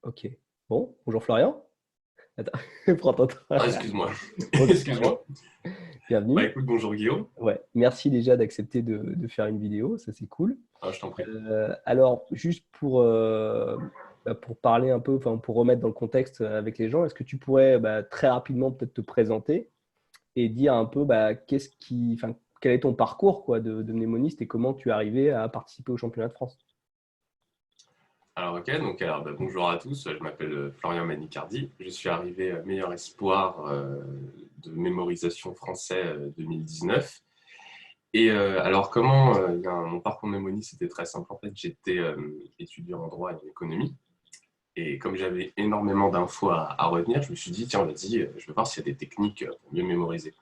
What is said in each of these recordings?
Ok. Bon, bonjour Florian. Attends, prends ton temps. Ah, excuse-moi. Bonjour Florian, Excuse-moi. Bah bienvenue. écoute, bonjour Guillaume. Ouais, merci déjà d'accepter de faire une vidéo, ça c'est cool. Ah, je t'en prie. Alors, juste pour parler un peu, enfin pour remettre dans le contexte avec les gens, est-ce que tu pourrais très rapidement peut-être te présenter et dire un peu enfin, quel est ton parcours quoi, de mnémoniste et comment tu es arrivé à participer au championnat de France? Alors ok, bah, bonjour à tous, je m'appelle Florian Manicardi. Je suis arrivé meilleur espoir de mémorisation français 2019. Et alors comment mon parcours mnémoniste c'était très simple. En fait, j'étais étudiant en droit et en économie. Et comme j'avais énormément d'infos à retenir, je me suis dit, tiens, vas-y, je vais voir s'il y a des techniques pour mieux mémoriser.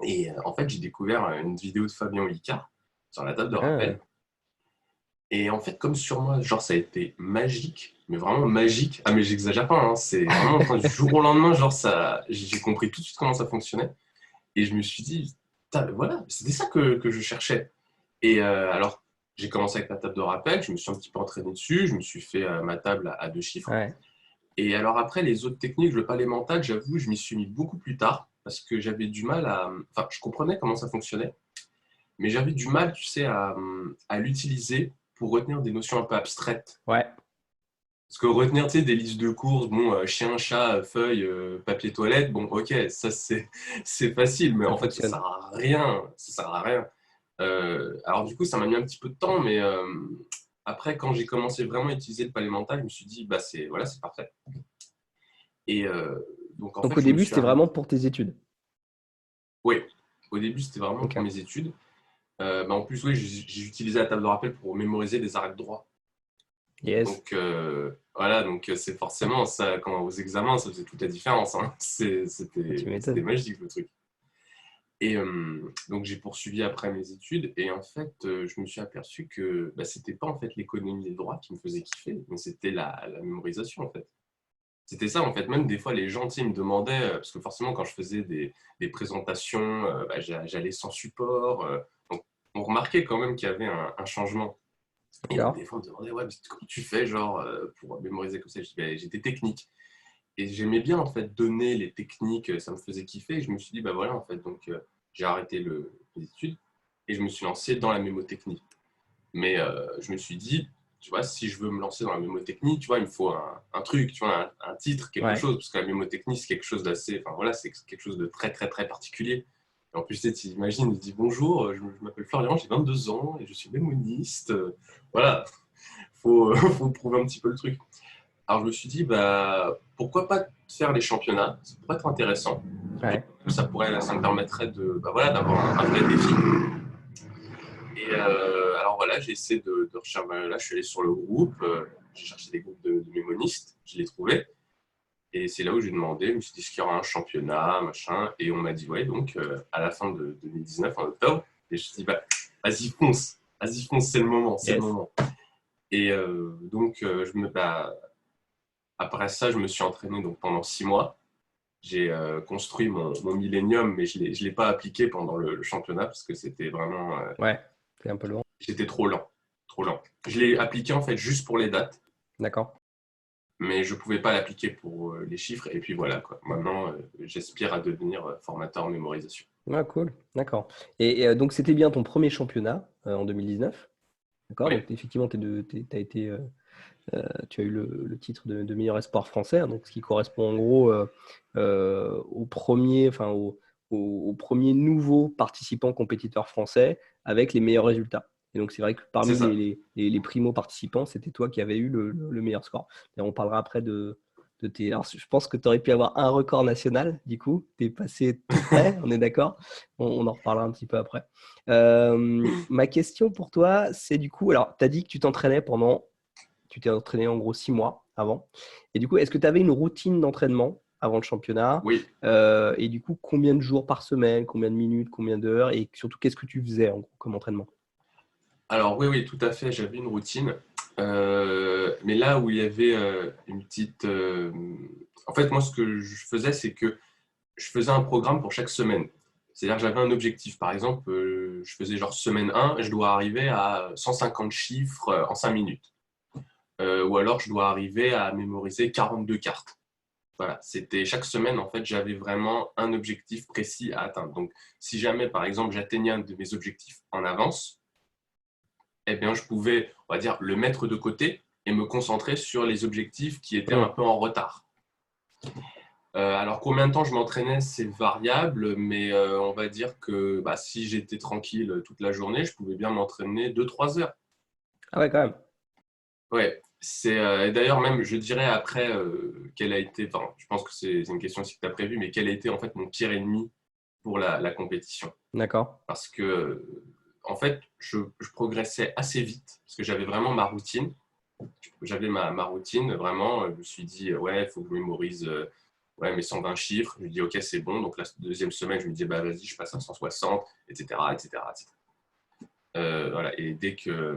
Et en fait, j'ai découvert une vidéo de Fabien Olicard sur la table de Ah, rappel. Et en fait, comme sur moi, genre, ça a été magique, mais vraiment magique. Ah, mais j'exagère pas, hein, c'est vraiment enfin, du jour au lendemain, genre, ça, j'ai compris tout de suite comment ça fonctionnait. Et je me suis dit, putain, mais voilà, c'était ça que je cherchais. Et alors, j'ai commencé avec la table de rappel, je me suis un petit peu entraîné dessus, je me suis fait ma table à deux chiffres. ouais, Et alors, après, les autres techniques, le palais mental, j'avoue, je m'y suis mis beaucoup plus tard, parce que j'avais du mal à. Enfin, je comprenais comment ça fonctionnait, mais j'avais du mal, tu sais, à l'utiliser pour retenir des notions un peu abstraites. ouais, Parce que retenir, tu sais, des listes de courses, bon, chien, chat, feuille, papier toilette, bon, ok, ça c'est facile, mais ça en fait, ça fonctionne. sert à rien. Ça sert à rien. Alors du coup, ça m'a mis un petit peu de temps, mais après, quand j'ai commencé vraiment à utiliser le palais mental, je me suis dit, bah c'est voilà, c'est parfait. Et donc en Donc fait, au je me début, suis c'était arrêté. vraiment pour tes études. Oui, au début, c'était vraiment Ok. pour mes études. Bah, en plus, oui, j'ai utilisé la table de rappel pour mémoriser des arrêts de droit. Yes. Donc voilà, donc c'est forcément ça, quand aux examens, ça faisait toute la différence, hein. Tu C'était m'étonnes. magique le truc. Et donc j'ai poursuivi après mes études et en fait je me suis aperçu que bah, c'était pas en fait l'économie et le droit qui me faisait kiffer, mais c'était la mémorisation en fait. C'était ça en fait, même des fois les gens tu sais, ils me demandaient, parce que forcément quand je faisais des présentations, bah, j'allais sans support, donc on remarquait quand même qu'il y avait un changement. Et donc, D'accord. des fois, on me demandait, ouais, mais comment tu fais, genre, pour mémoriser comme ça? Je dis, ben, j'ai des techniques. Et j'aimais bien, en fait, donner les techniques, ça me faisait kiffer. Et je me suis dit, bah voilà, en fait, donc, j'ai arrêté les études et je me suis lancé dans la mémotechnie. Mais je me suis dit, tu vois, si je veux me lancer dans la mémotechnie, tu vois, il me faut un truc, tu vois, un titre, quelque Ouais. chose, parce que la mémotechnie, c'est quelque chose d'assez, enfin voilà, c'est quelque chose de très, très, très particulier. Et en plus, tu imagines, il dit bonjour, je m'appelle Florian, j'ai 22 ans et je suis mémoniste. Voilà, faut prouver un petit peu le truc. Alors je me suis dit, bah, pourquoi pas faire les championnats? Ça pourrait être intéressant. Ouais. Ça me permettrait bah, voilà, d'avoir un vrai défi. Et alors voilà, j'ai essayé de rechercher. Là, je suis allé sur le groupe, j'ai cherché des groupes de mémonistes, je les trouvais. Et c'est là où j'ai demandé, je me suis dit, est-ce qu'il y aura un championnat, machin. Et on m'a dit, ouais, donc à la fin de 2019, en octobre. Et je me suis dit, bah, vas-y, fonce, c'est le moment, c'est le Yes. moment. Et donc, après ça, je me suis entraîné donc, pendant 6 mois. J'ai construit mon millénium, mais je ne l'ai pas appliqué pendant le championnat parce que c'était vraiment. Ouais. C'est un peu loin. J'étais trop lent. Trop lent. Je l'ai appliqué en fait juste pour les dates, D'accord. mais je ne pouvais pas l'appliquer pour les chiffres. Et puis voilà, quoi. Maintenant, j'aspire à devenir formateur en mémorisation. Ah, cool. D'accord. Donc c'était bien ton premier championnat en 2019. D'accord. Oui, Donc effectivement, tu as eu le titre de meilleur espoir français, hein, donc ce qui correspond en gros au premier, enfin au premier nouveau participant compétiteur français avec les meilleurs résultats. Et donc c'est vrai que c'est parmi ça. les primo-participants, c'était toi qui avais eu le meilleur score. Et on parlera après de tes. Alors je pense que tu aurais pu avoir un record national, du coup, tu es passé tout près, on est d'accord? On en reparlera un petit peu après. Ma question pour toi, c'est du coup, alors tu as dit que tu t'es entraîné en gros 6 mois avant. Et du coup, est-ce que tu avais une routine d'entraînement avant le championnat? Oui. Et du coup, combien de jours par semaine, combien de minutes, combien d'heures? Et surtout, qu'est-ce que tu faisais en gros comme entraînement? Alors oui, oui, tout à fait. J'avais une routine. Mais là où il y avait une petite. En fait, moi, ce que je faisais, c'est que je faisais un programme pour chaque semaine. C'est-à-dire que j'avais un objectif. Par exemple, je faisais genre semaine 1, je dois arriver à 150 chiffres en 5 minutes. ou alors je dois arriver à mémoriser 42 cartes. Voilà, c'était chaque semaine, en fait, j'avais vraiment un objectif précis à atteindre. Donc, si jamais, par exemple, j'atteignais un de mes objectifs en avance, eh bien, je pouvais, on va dire, le mettre de côté et me concentrer sur les objectifs qui étaient un peu en retard. Alors, combien de temps je m'entraînais, c'est variable, mais on va dire que si j'étais tranquille toute la journée, je pouvais bien m'entraîner 2-3 heures. Ah ouais, quand même. Ouais, et d'ailleurs, même, je dirais après, quel a été, enfin, je pense que c'est une question aussi que tu as prévue, mais quel a été en fait mon pire ennemi pour la compétition. D'accord. Parce que, en fait, je progressais assez vite, parce que j'avais vraiment ma routine. J'avais ma routine, vraiment. Je me suis dit, ouais, il faut que je mémorise ouais, mes 120 chiffres. Je me dis, ok, c'est bon. Donc la deuxième semaine, je me dis, bah, vas-y, je passe à 160, etc., etc., etc. Voilà. Et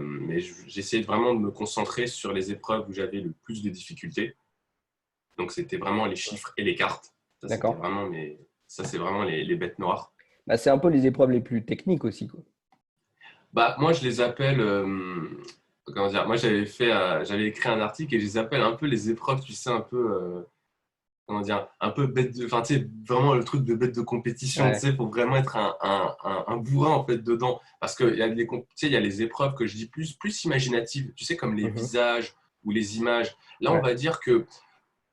mais j'essayais vraiment de me concentrer sur les épreuves où j'avais le plus de difficultés. Donc c'était vraiment les chiffres et les cartes. Ça, c'était D'accord. vraiment ça, c'est vraiment les bêtes noires. Bah, c'est un peu les épreuves les plus techniques aussi, quoi. Moi, je les appelle. Comment dire? Moi, j'avais écrit un article et je les appelle un peu les épreuves, tu sais, un peu. Comment dire? Un peu bête de. Enfin, tu sais, vraiment le truc de bête de compétition, tu Ouais. sais, il faut vraiment être un bourrin, en fait, dedans. Parce qu'il y a tu sais, il y a les épreuves que je dis plus imaginatives, tu sais, comme les Mhm. visages ou les images. Là, on Ouais. va dire que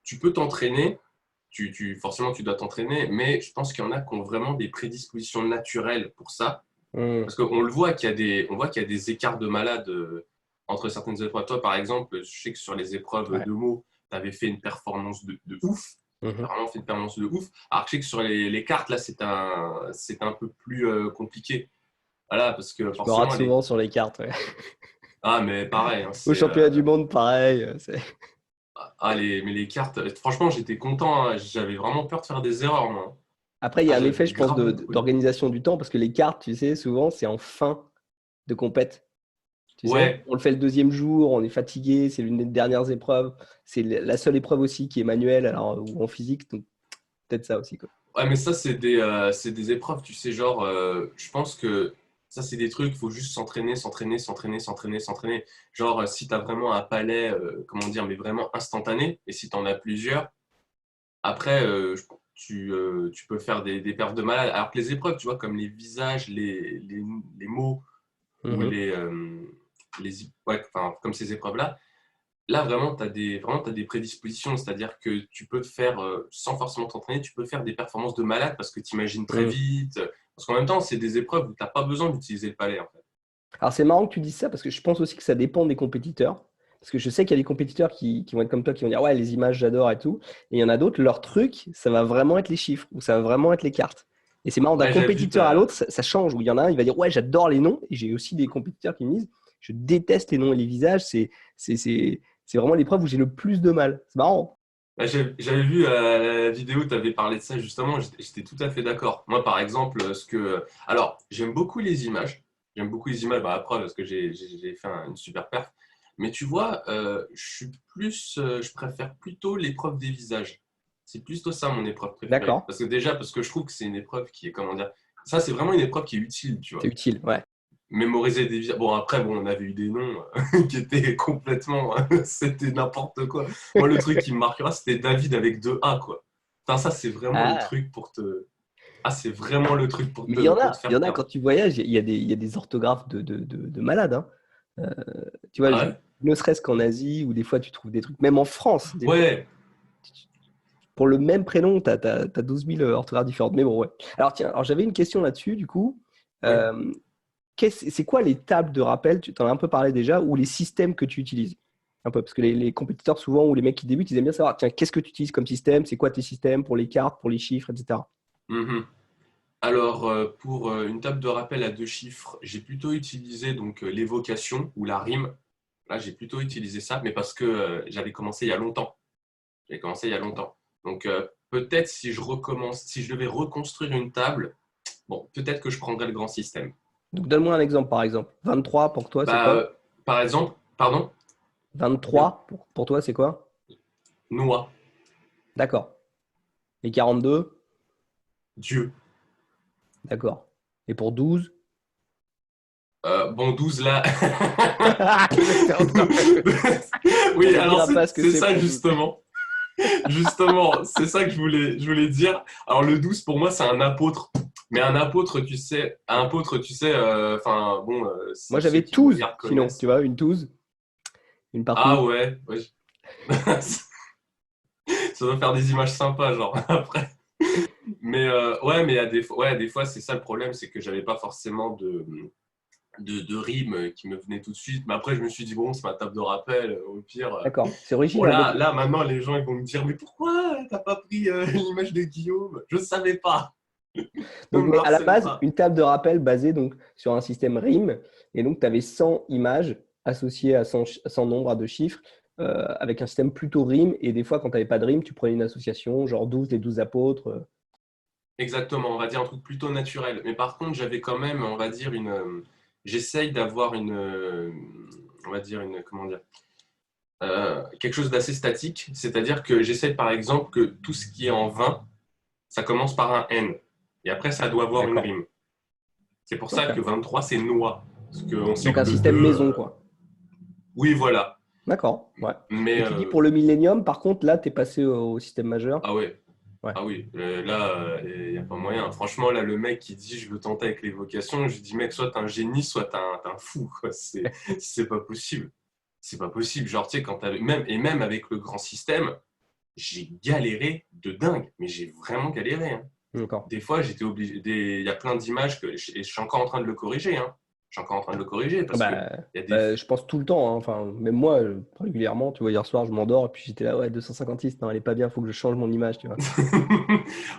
tu peux t'entraîner. Forcément, tu dois t'entraîner, mais je pense qu'il y en a qui ont vraiment des prédispositions naturelles pour ça. Mhm. Parce qu'on le voit on voit qu'il y a des écarts de malade entre certaines épreuves. Toi, par exemple, je sais que sur les épreuves Ouais. de mots, tu avais fait une performance de ouf. Tu as Mhm. vraiment fait une performance de ouf. Alors, je sais que sur les cartes, là, c'est un peu plus compliqué. Voilà, parce que Je me rate forcément, souvent sur les cartes. Ouais. Ah, mais pareil, hein, Au championnat du monde, pareil. mais les cartes, franchement, j'étais content, hein. J'avais vraiment peur de faire des erreurs, moi. Après, il y a un effet, J'avais je pense, grave beaucoup peur. d'organisation du temps, parce que les cartes, tu sais, souvent, c'est en fin de compète. Tu sais, Ouais, on le fait le deuxième jour, on est fatigué, c'est l'une des dernières épreuves. C'est la seule épreuve aussi qui est manuelle, alors, ou en physique, donc peut-être ça aussi, quoi. ouais, mais ça, c'est des épreuves, tu sais, genre, je pense que ça, c'est des trucs, il faut juste s'entraîner, s'entraîner, s'entraîner, s'entraîner, s'entraîner. Genre, si tu as vraiment un palais, comment dire, mais vraiment instantané, et si tu en as plusieurs, après, tu peux faire des perfs de malade. Alors que les épreuves, tu vois, comme les visages, les mots, ou Mhm. ouais, enfin, comme ces épreuves-là, là, vraiment, vraiment, t'as des prédispositions, c'est-à-dire que tu peux te faire, sans forcément t'entraîner, tu peux faire des performances de malade parce que tu imagines très Mhm. vite. Parce qu'en même temps, c'est des épreuves où tu n'as pas besoin d'utiliser le palais, en fait. Alors, c'est marrant que tu dises ça, parce que je pense aussi que ça dépend des compétiteurs. Parce que je sais qu'il y a des compétiteurs qui vont être comme toi, qui vont dire, ouais, les images, j'adore et tout. Et il y en a d'autres, leur truc, ça va vraiment être les chiffres, ou ça va vraiment être les cartes. Et c'est marrant, d'un Ouais, j'ai vu, compétiteur à l'autre, ça change. Où il y en a un, il va dire, ouais, j'adore les noms. Et j'ai aussi des compétiteurs qui me disent, je déteste les noms et les visages. C'est vraiment l'épreuve où j'ai le plus de mal. C'est marrant. j'avais vu la vidéo, tu avais parlé de ça justement, j'étais tout à fait d'accord. Moi, par exemple, alors, j'aime beaucoup les images. J'aime beaucoup les images, après, parce que j'ai fait une super perf. Mais tu vois, je préfère plutôt l'épreuve des visages. C'est plutôt ça mon épreuve préférée. D'accord. Parce que je trouve que c'est une épreuve qui est, comment dire, ça, c'est vraiment une épreuve qui est utile, tu C'est vois. utile, ouais. Mémoriser des visages. Bon, après, bon, on avait eu des noms qui étaient complètement. C'était n'importe quoi. Moi, le truc qui me marquera, c'était David avec deux A, quoi. Enfin, ça, c'est vraiment le Ah. truc pour te. Ah, c'est vraiment le truc Mais pour te il y faire en a perdre. quand tu voyages, il y a des orthographes de malades, hein. Euh, tu vois, Ah ouais? ne serait-ce qu'en Asie, où des fois tu trouves des trucs, même en France, des fois, Ouais. pour le même prénom, tu as 12 000 orthographes différentes. Mais bon, ouais. Alors, tiens, alors j'avais une question là-dessus, du coup. Oui. Euh, c'est quoi les tables de rappel? Tu t'en as un peu parlé déjà, ou les systèmes que tu utilises? Un peu, parce que les compétiteurs, souvent, ou les mecs qui débutent, ils aiment bien savoir, tiens, qu'est-ce que tu utilises comme système? C'est quoi tes systèmes pour les cartes, pour les chiffres, etc. Mhm. Alors, pour une table de rappel à deux chiffres, j'ai plutôt utilisé donc l'évocation ou la rime. Là, j'ai plutôt utilisé ça, mais parce que j'avais commencé il y a longtemps. J'avais commencé il y a longtemps. Donc, peut-être si je devais reconstruire une table, bon, peut-être que je prendrais le grand système. Donc, donne-moi un exemple, par exemple. 23 pour toi, c'est Bah, quoi? par exemple, pardon, 23 pour toi, c'est quoi? Noah, D'accord. Et 42? Dieu, D'accord. Et pour 12? Bon, 12 là. Je sais que t'es en train Oui, On ne alors dira pas ce que c'est c'est ça pour 12. justement. Justement, c'est ça que je voulais dire. Alors le 12 pour moi c'est un apôtre. Mais un apôtre, tu sais, enfin bon, Moi, si ceux j'avais qui me 12, regardent sinon, tu connaissent. vois, une 12, une Ah partout. ouais, ouais. Ça doit faire des images sympas, genre après. Mais ouais, mais ouais, des fois c'est ça le problème, c'est que j'avais pas forcément de rimes qui me venaient tout de suite. Mais après je me suis dit bon, c'est ma table de rappel, au pire. D'accord, c'est Bon, original. Donc, là, maintenant, les gens ils vont me dire, mais pourquoi t'as pas pris l'image de Guillaume? Je ne savais pas. Ne me mais à la harcèle base, pas. une table de rappel basée donc, sur un système RIM. Et donc, tu avais 100 images associées à 100 nombres de chiffres avec un système plutôt RIM. Et des fois, quand tu n'avais pas de RIM, tu prenais une association, genre 12, les 12 apôtres. Exactement, on va dire un truc plutôt naturel. Mais par contre, j'avais quand même, on va dire, j'essaye d'avoir on va dire, comment dire, quelque chose d'assez statique. C'est-à-dire que j'essaye, par exemple, que tout ce qui est en 20, ça commence par un N. Et après, ça doit avoir une D'accord. rime. C'est pour ça Ok. que 23, c'est noix. Parce qu'on sait Donc, que un le système 2, maison, quoi. oui, voilà. D'accord. Ouais. Mais, Et tu dis pour le millénium, par contre, là, tu es passé au système majeur. ah ouais, Ouais. ah oui, là, il n'y a pas moyen. Franchement, là, le mec qui dit je veux tenter avec l'évocation, je lui dis mec, soit t'es un génie, soit t'es un fou, quoi. C'est pas possible. C'est pas possible. Genre, tu sais, même avec le grand système, j'ai galéré de dingue. Mais j'ai vraiment galéré, hein. D'accord. Des fois, j'étais obligé. Il y a plein d'images et je suis encore en train de le corriger, hein. Je suis encore en train de le corriger parce que Bah, il y a des. je pense tout le temps, hein. Enfin, même moi, régulièrement, tu vois, hier soir, je m'endors et puis j'étais là, ouais, 256, non, elle est pas bien, faut que je change mon image, tu vois.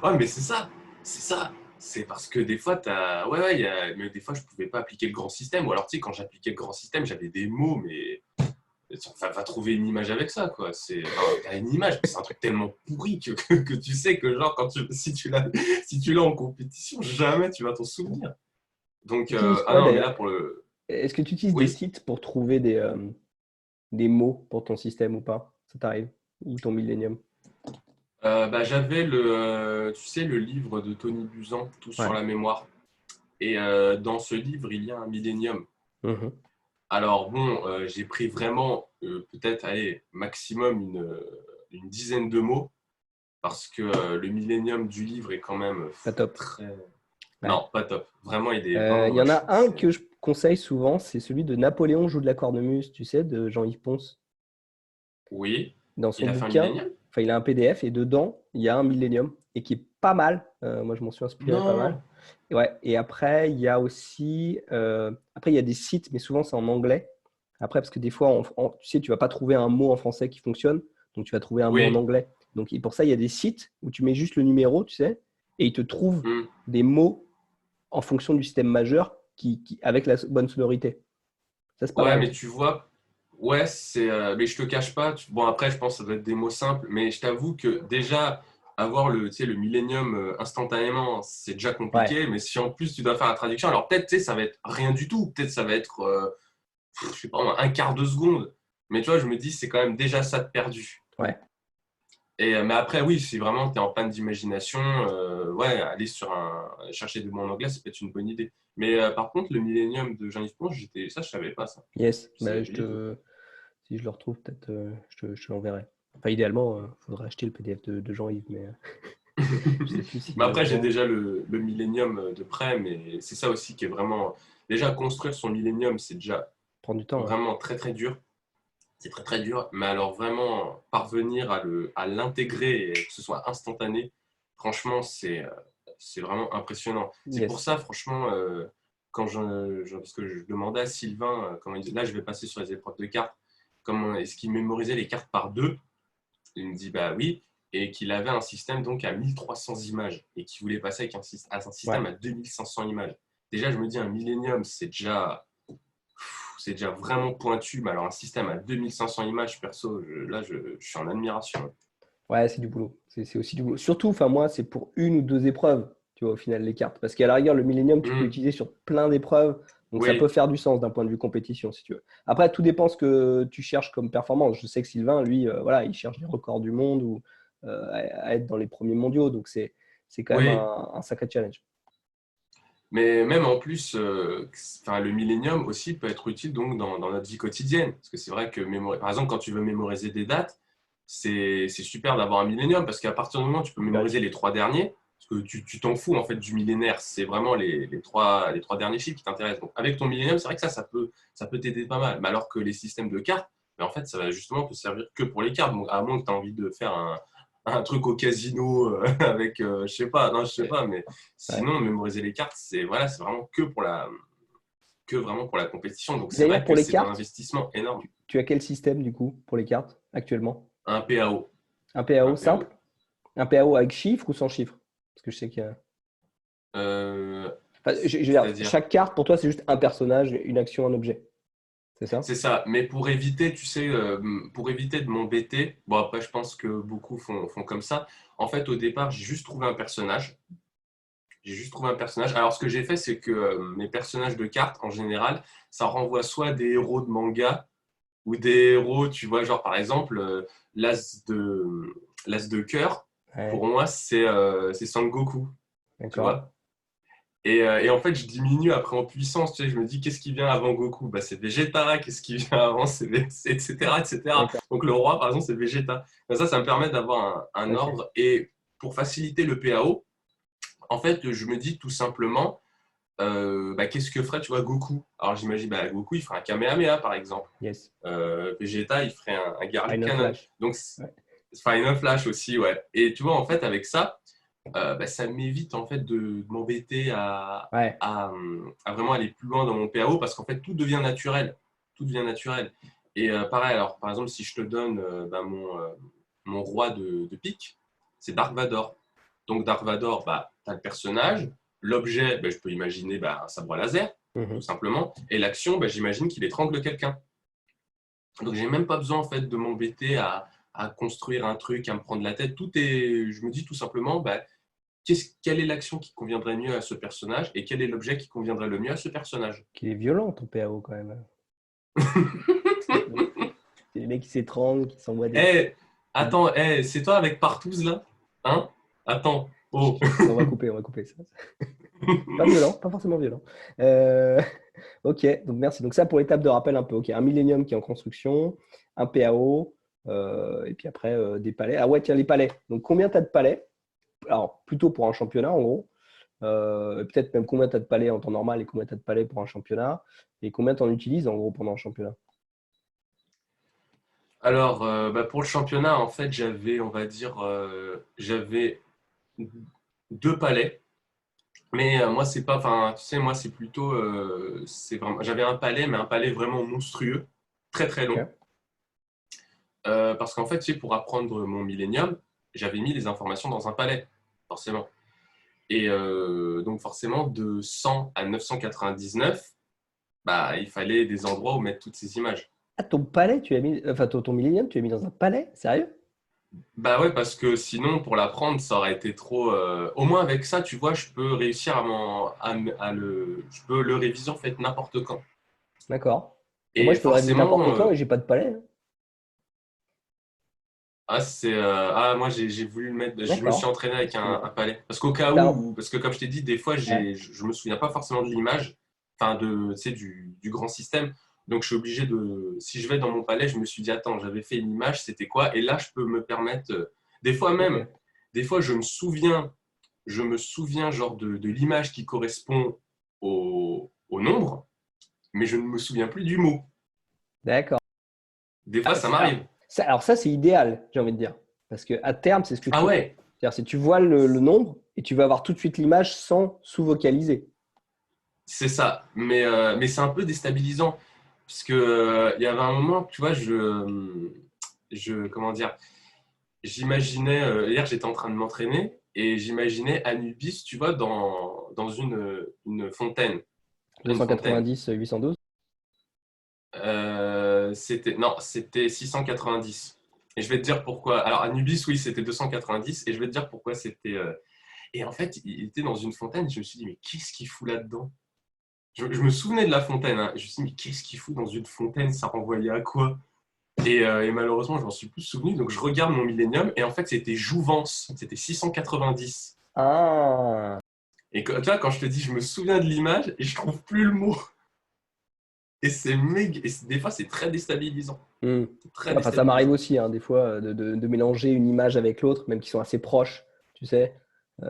Ouais, mais c'est ça. C'est ça. C'est parce que des fois, t'as. Ouais, ouais, mais des fois, je pouvais pas appliquer le grand système. Ou alors, tu sais, quand j'appliquais le grand système, j'avais des mots, mais. Enfin, va trouver une image avec ça, quoi. Enfin, t'as une image, mais c'est un truc tellement pourri que tu sais que, genre, si tu l'as en compétition, jamais tu vas t'en souvenir. Donc, Tu utilises ah quoi non, mais là, d'ailleurs? pour le. Est-ce que tu utilises des Oui. sites pour trouver des mots pour ton système ou pas? Ça t'arrive? Ou ton millénium? Bah, j'avais tu sais, le livre de Tony Buzan, Tout sur Ouais. la mémoire. Et dans ce livre, il y a un millénium. Mhm. Alors bon, j'ai pris vraiment peut-être, allez, maximum une dizaine de mots, parce que le millénium du livre est quand même Pas top. très. Ouais. Non, pas top. Vraiment, il est vraiment Il y en moche. a un que je conseille souvent, c'est celui de Napoléon joue de la cornemuse, tu sais, de Jean-Yves Pons. Oui, Dans son il a fait un bouquin, millénium? enfin, il a un PDF et dedans, il y a un millénium et qui est pas mal. Moi, je m'en suis inspiré pas mal. Non. Et, ouais. Et après, il y a aussi, après, il y a des sites, mais souvent c'est en anglais. Après, parce que des fois, tu sais, tu vas pas trouver un mot en français qui fonctionne, donc tu vas trouver un mot en Oui. anglais. Donc, et pour ça, il y a des sites où tu mets juste le numéro, tu sais, et il te trouve Hmm. des mots en fonction du système majeur avec la bonne sonorité. Ça, c'est pas Ouais, mal. mais tu vois, ouais, mais je te cache pas. Bon, après, je pense que ça doit être des mots simples, mais je t'avoue que déjà, avoir tu sais, le millénium instantanément, c'est déjà Ouais, compliqué. Mais si en plus tu dois faire la traduction, alors peut-être, tu sais, ça va être rien du tout. Peut-être ça va être, je sais pas, un quart de seconde. Mais tu vois, je me dis, c'est quand même déjà ça de perdu. ouais. Mais après, oui, si vraiment tu es en panne d'imagination, ouais, aller chercher des mots en anglais, ça peut être une bonne idée. Mais par contre, le millénium de Jean-Yves Pons, ça, je savais pas ça. Yes. C'est du tout. Si je le retrouve, peut-être je te l'enverrai. Enfin, idéalement, il faudrait acheter le PDF de Jean-Yves, mais je sais plus Mais s'il le après, j'ai vend. déjà le millénium de près, mais c'est ça aussi qui est vraiment. Déjà, construire son millénium, c'est déjà Prend du temps, ouais. vraiment très très dur. C'est très très dur, mais alors vraiment parvenir à l'intégrer et que ce soit instantané, franchement, c'est vraiment impressionnant. C'est pour Yes. ça, franchement, quand parce que je demandais à Sylvain, comment il dit, là, je vais passer sur les épreuves de cartes, comment est-ce qu'il mémorisait les cartes par deux? Il me dit bah oui, et qu'il avait un système donc à 1300 images et qu'il voulait passer avec un Ouais. système à 2500 images. Déjà, je me dis un millénium, c'est déjà vraiment pointu, mais alors un système à 2500 images, perso, je suis en admiration. Ouais, c'est du boulot. C'est aussi du boulot. Surtout, enfin, moi, c'est pour une ou deux épreuves, tu vois, au final, les cartes. Parce qu'à la rigueur, le Millennium, tu peux Hmm, l'utiliser sur plein d'épreuves. Donc, ça peut oui, faire du sens d'un point de vue compétition, si tu veux. Après, tout dépend ce que tu cherches comme performance. Je sais que Sylvain, lui, voilà, il cherche des records du monde ou à être dans les premiers mondiaux. Donc, c'est quand même oui. un sacré challenge. Mais même en plus, le Millennium aussi peut être utile donc dans notre vie quotidienne. Parce que c'est vrai que, par exemple, quand tu veux mémoriser des dates, c'est super d'avoir un Millennium parce qu'à partir du moment où tu peux mémoriser les 3 derniers, parce que tu t'en fous en fait du millénaire, c'est vraiment les trois derniers chiffres qui t'intéressent. Donc avec ton Millennium, c'est vrai que ça peut t'aider pas mal. Mais alors que les systèmes de cartes, en fait, ça va justement te servir que pour les cartes. Donc, à moins que tu aies envie de faire un truc au casino avec, je sais pas, non, je sais pas, mais Ouais. sinon, mémoriser les cartes, c'est vraiment que vraiment pour la compétition. Donc, c'est D'ailleurs, vrai pour que les c'est un cartes, investissement énorme. tu as quel système du coup pour les cartes actuellement? Un PAO. Un Un PAO simple? PAO. Un PAO avec chiffre ou sans chiffre? Parce que je sais qu'il y a. Euh, Enfin, je veux dire, c'est-à-dire, chaque carte pour toi, c'est juste un personnage, une action, un objet. C'est ça? c'est ça. Mais pour éviter, tu sais, pour éviter de m'embêter, bon, après, je pense que beaucoup font comme ça. En fait, au départ, j'ai juste trouvé un personnage. J'ai juste trouvé un personnage. Alors, ce que j'ai fait, c'est que mes personnages de cartes, en général, ça renvoie soit des héros de manga ou des héros, tu vois, genre par exemple, l'as de, l'as de cœur, Ouais, pour moi, c'est Sangoku, tu d'accord. vois. Et en fait, je diminue après en puissance, tu sais, je me dis, qu'est-ce qui vient avant Goku? Bah, c'est Vegeta, qu'est-ce qui vient avant, etc., etc. D'accord. Donc le roi, par exemple, c'est Vegeta. Comme ça me permet d'avoir un Ok. ordre. Et pour faciliter le PAO, en fait, je me dis tout simplement, qu'est-ce que ferait, tu vois, Goku? Alors j'imagine, Goku, il ferait un Kamehameha, par exemple. Yes. Vegeta, il ferait un Garlic Final Cannon. Flash. Donc, Ouais. Final Flash aussi, ouais. Et tu vois, en fait, avec ça, ça m'évite en fait de m'embêter Ouais. à vraiment aller plus loin dans mon PAO parce qu'en fait, tout devient naturel. Tout devient naturel. Et pareil, alors, par exemple, si je te donne mon roi de pique, c'est Dark Vador. Donc, Dark Vador, tu as le personnage. L'objet, je peux imaginer un sabre laser, tout Mhm. simplement. Et l'action, j'imagine qu'il étrangle quelqu'un. Donc, j'ai même pas besoin en fait de m'embêter à construire un truc, à me prendre la tête. Tout est, je me dis tout simplement, quelle est l'action qui conviendrait mieux à ce personnage et quel est l'objet qui conviendrait le mieux à ce personnage. Qu'il est violent ton PAO quand même. C'est les mecs qui s'étranglent, qui s'envoient des. Eh, attends, c'est toi avec Partouze là? Hein? Attends. Oh. On va couper ça. Pas violent, pas forcément violent. Euh, Ok, donc merci. Donc ça pour l'étape de rappel un peu. Ok, un Millennium qui est en construction, un PAO, et puis après des palais. Ah ouais, tiens, les palais. Donc combien tu as de palais? Alors plutôt pour un championnat en gros. Et peut-être même combien tu as de palais en temps normal et combien tu as de palais pour un championnat. Et combien tu en utilises en gros pendant un championnat. Alors, pour le championnat, en fait, on va dire, j'avais 2 palais. Mais moi, c'est pas, enfin, tu sais, moi, c'est plutôt, c'est vraiment, j'avais un palais, mais un palais vraiment monstrueux, très très long. Ok. Parce qu'en fait, tu sais, pour apprendre mon Millennium, j'avais mis les informations dans un palais, forcément. Et donc, forcément, de 100 à 999, il fallait des endroits où mettre toutes ces images. Ah, ton palais, tu as mis. Enfin, ton Millennium, tu as mis dans un palais? Sérieux? Bah ouais, parce que sinon, pour l'apprendre, ça aurait été trop. Au moins, avec ça, tu vois, je peux réussir je peux le réviser en fait n'importe quand. D'accord. Et moi, Et je peux le réviser n'importe forcément, quand et j'ai pas de palais, hein. moi, j'ai voulu le mettre. Je me suis D'accord. entraîné avec Parce que un palais. Parce qu'au cas t'as où, parce que comme je t'ai dit, des fois, ouais. je me souviens pas forcément de l'image, enfin, tu sais, du grand système. Donc, je suis obligé de. Si je vais dans mon palais, je me suis dit, attends, j'avais fait une image, c'était quoi? Et là, je peux me permettre. Des fois même, Ok. des fois, je me souviens genre de l'image qui correspond au nombre, mais je ne me souviens plus du mot. D'accord. Des fois, Ah, ça m'arrive. alors ça, c'est idéal, j'ai envie de dire. Parce que à terme, c'est ce que Ah tu veux. ouais, C'est-à-dire, c'est tu vois le nombre et tu vas avoir tout de suite l'image sans sous-vocaliser. c'est ça. Mais c'est un peu déstabilisant. Parce que, il y avait un moment, tu vois, comment dire, j'imaginais, hier j'étais en train de m'entraîner et j'imaginais Anubis, tu vois, dans une fontaine. Une fontaine. 290, 812. Non, c'était 690. Et je vais te dire pourquoi. Alors, Anubis, oui, c'était 290. Et je vais te dire pourquoi c'était. Et en fait, il était dans une fontaine. Je me suis dit, mais qu'est-ce qu'il fout là-dedans? Je me souvenais de la fontaine, hein. Je me suis dit, mais qu'est-ce qu'il fout dans une fontaine? Ça renvoyait à quoi? Et malheureusement, je m'en suis plus souvenu. Donc, je regarde mon Millennium. Et en fait, c'était Jouvence. C'était 690. Ah, Et tu vois, quand je te dis, je me souviens de l'image et je trouve plus le mot. Et c'est méga. Des fois, c'est très déstabilisant. Hmm. C'est très Enfin, ça m'arrive déstabilisant. aussi, hein, des fois, de mélanger une image avec l'autre, même qui sont assez proches, tu sais. Temps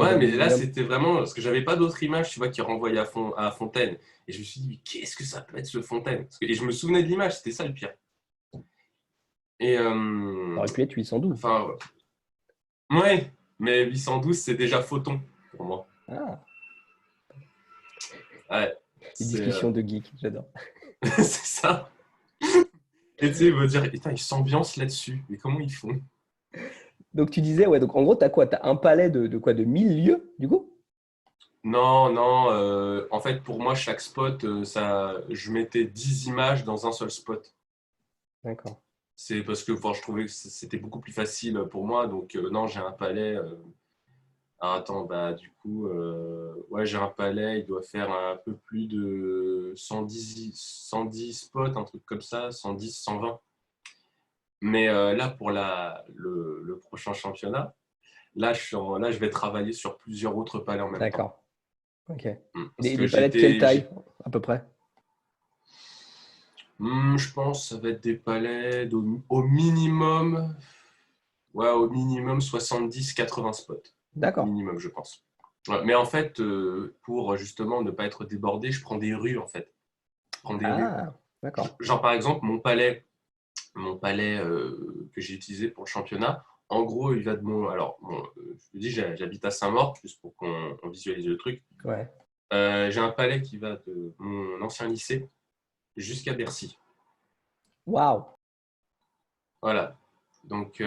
Ouais, mais là, d'aluminium. c'était vraiment. Parce que j'avais pas d'autre image, tu vois, qui renvoyait à Fontaine. Et je me suis dit, mais qu'est-ce que ça peut être ce Fontaine? Et je me souvenais de l'image, c'était ça le pire. Et. Ça aurait pu être 812. Enfin, ouais, mais 812, c'est déjà photon pour moi. Ah, Ouais, les c'est discussions de geeks, j'adore. c'est ça. Et tu sais, il va dire, putain, ils s'ambiancent là-dessus. Mais comment ils font? Donc tu disais, ouais, donc en gros, tu as quoi? Tu as un palais de quoi? De 1000 lieux, du coup? Non, non, en fait, pour moi, chaque spot, je mettais 10 images dans un seul spot. D'accord. C'est parce que bon, je trouvais que c'était beaucoup plus facile pour moi. Donc, non, j'ai un palais. Attends, bah, du coup, ouais, j'ai un palais. Il doit faire un peu plus de 110 spots, un truc comme ça, 110, 120. Mais là, pour le prochain championnat, là, je vais travailler sur plusieurs autres palais en même temps. D'accord. Ok. Parce que Des palais de quelle taille, j'ai à peu près? Je pense que ça va être des palais au minimum, ouais, au minimum 70-80 spots. D'accord. Minimum, je pense. Ouais, mais en fait, pour justement ne pas être débordé, je prends des rues en fait. Je prends des rues. Ah, d'accord. Genre par exemple, mon palais que j'ai utilisé pour le championnat, en gros, il va de mon. Alors, bon, je te dis, j'habite à Saint-Maur, juste pour qu'on visualise le truc. Ouais. J'ai un palais qui va de mon ancien lycée jusqu'à Bercy. Waouh. Voilà. Donc,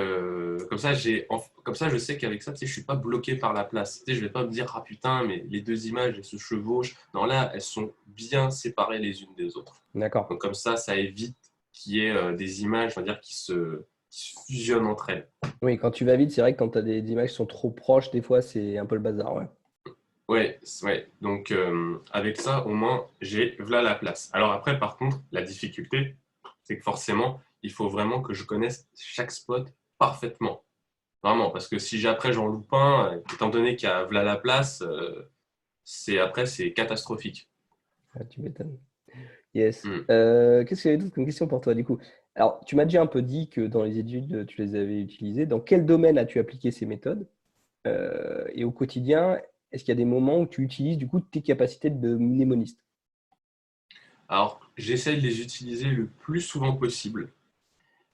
comme ça, je sais qu'avec ça, tu sais, je suis pas bloqué par la place. Tu sais, je vais pas me dire, ah putain, mais les deux images, elles se chevauchent. Non, là, elles sont bien séparées les unes des autres. D'accord. Donc, comme ça évite qu'il y ait des images, on va dire, qui se fusionnent entre elles. Oui, quand tu vas vite, c'est vrai que quand tu as des images qui sont trop proches, des fois, c'est un peu le bazar. Ouais. Ouais, ouais. Donc, avec ça, au moins, j'ai voilà la place. Alors après, par contre, la difficulté, c'est que forcément, il faut vraiment que je connaisse chaque spot parfaitement. Vraiment, parce que si après j'en loupe un, étant donné qu'il y a voilà la place, c'est catastrophique. Ah, tu m'étonnes. Yes. Hmm. Qu'est-ce qu'il y avait d'autre comme question pour toi, du coup? Alors, tu m'as déjà un peu dit que dans les études, tu les avais utilisées. Dans quel domaine as-tu appliqué ces méthodes? Et au quotidien, est-ce qu'il y a des moments où tu utilises, du coup, tes capacités de mnémoniste? Alors, j'essaye de les utiliser le plus souvent possible.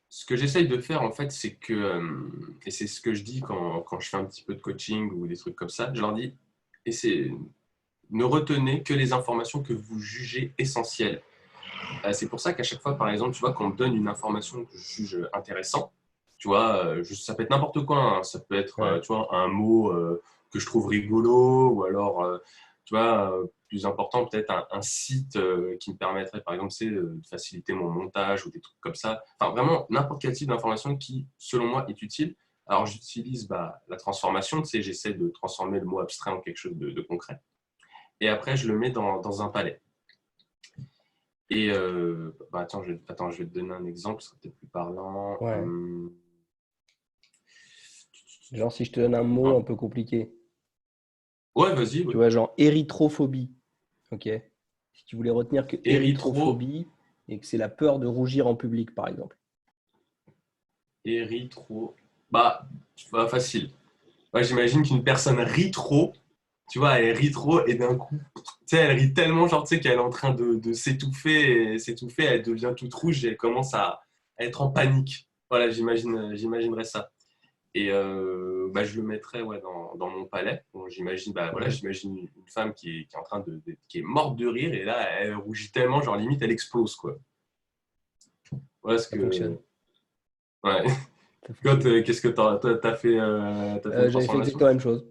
Ce que j'essaye de faire, en fait, c'est que, et c'est ce que je dis quand je fais un petit peu de coaching ou des trucs comme ça, je leur dis, ne retenez que les informations que vous jugez essentielles. C'est pour ça qu'à chaque fois, par exemple, tu vois, qu'on me donne une information que je juge intéressante, tu vois, ça peut être n'importe quoi, hein. Ça peut être, Ouais. tu vois, un mot que je trouve rigolo, ou alors, tu vois, plus important, peut-être un site qui me permettrait, par exemple, de faciliter mon montage ou des trucs comme ça. Enfin, vraiment, n'importe quel type d'information qui, selon moi, est utile. Alors, j'utilise la transformation, tu sais, j'essaie de transformer le mot abstrait en quelque chose de concret. Et après, je le mets dans un palais. Et attends, je vais te donner un exemple, ce sera peut-être plus parlant. Ouais. Genre, si je te donne un mot un peu compliqué, Ouais, vas-y, tu ouais. vois, genre érythrophobie. Ok. Si tu voulais retenir que Érythro, érythrophobie et que c'est la peur de rougir en public, par exemple. érythro. Facile. Ouais, j'imagine qu'une personne rit trop, tu vois, elle rit trop et d'un coup, tu sais, elle rit tellement, genre, tu sais, qu'elle est en train de s'étouffer, elle devient toute rouge et elle commence à être en panique. Voilà, j'imaginerais ça. Et je le mettrais ouais, dans mon palais. Bon, Mhm. j'imagine une femme qui est en train qui est morte de rire et là, elle rougit tellement, genre limite, elle explose, quoi. Voilà ce Ça que. fonctionne. Ouais. Ça Toi, fonctionne. qu'est-ce que t'as fait une J'avais fait transformation? exactement la même chose.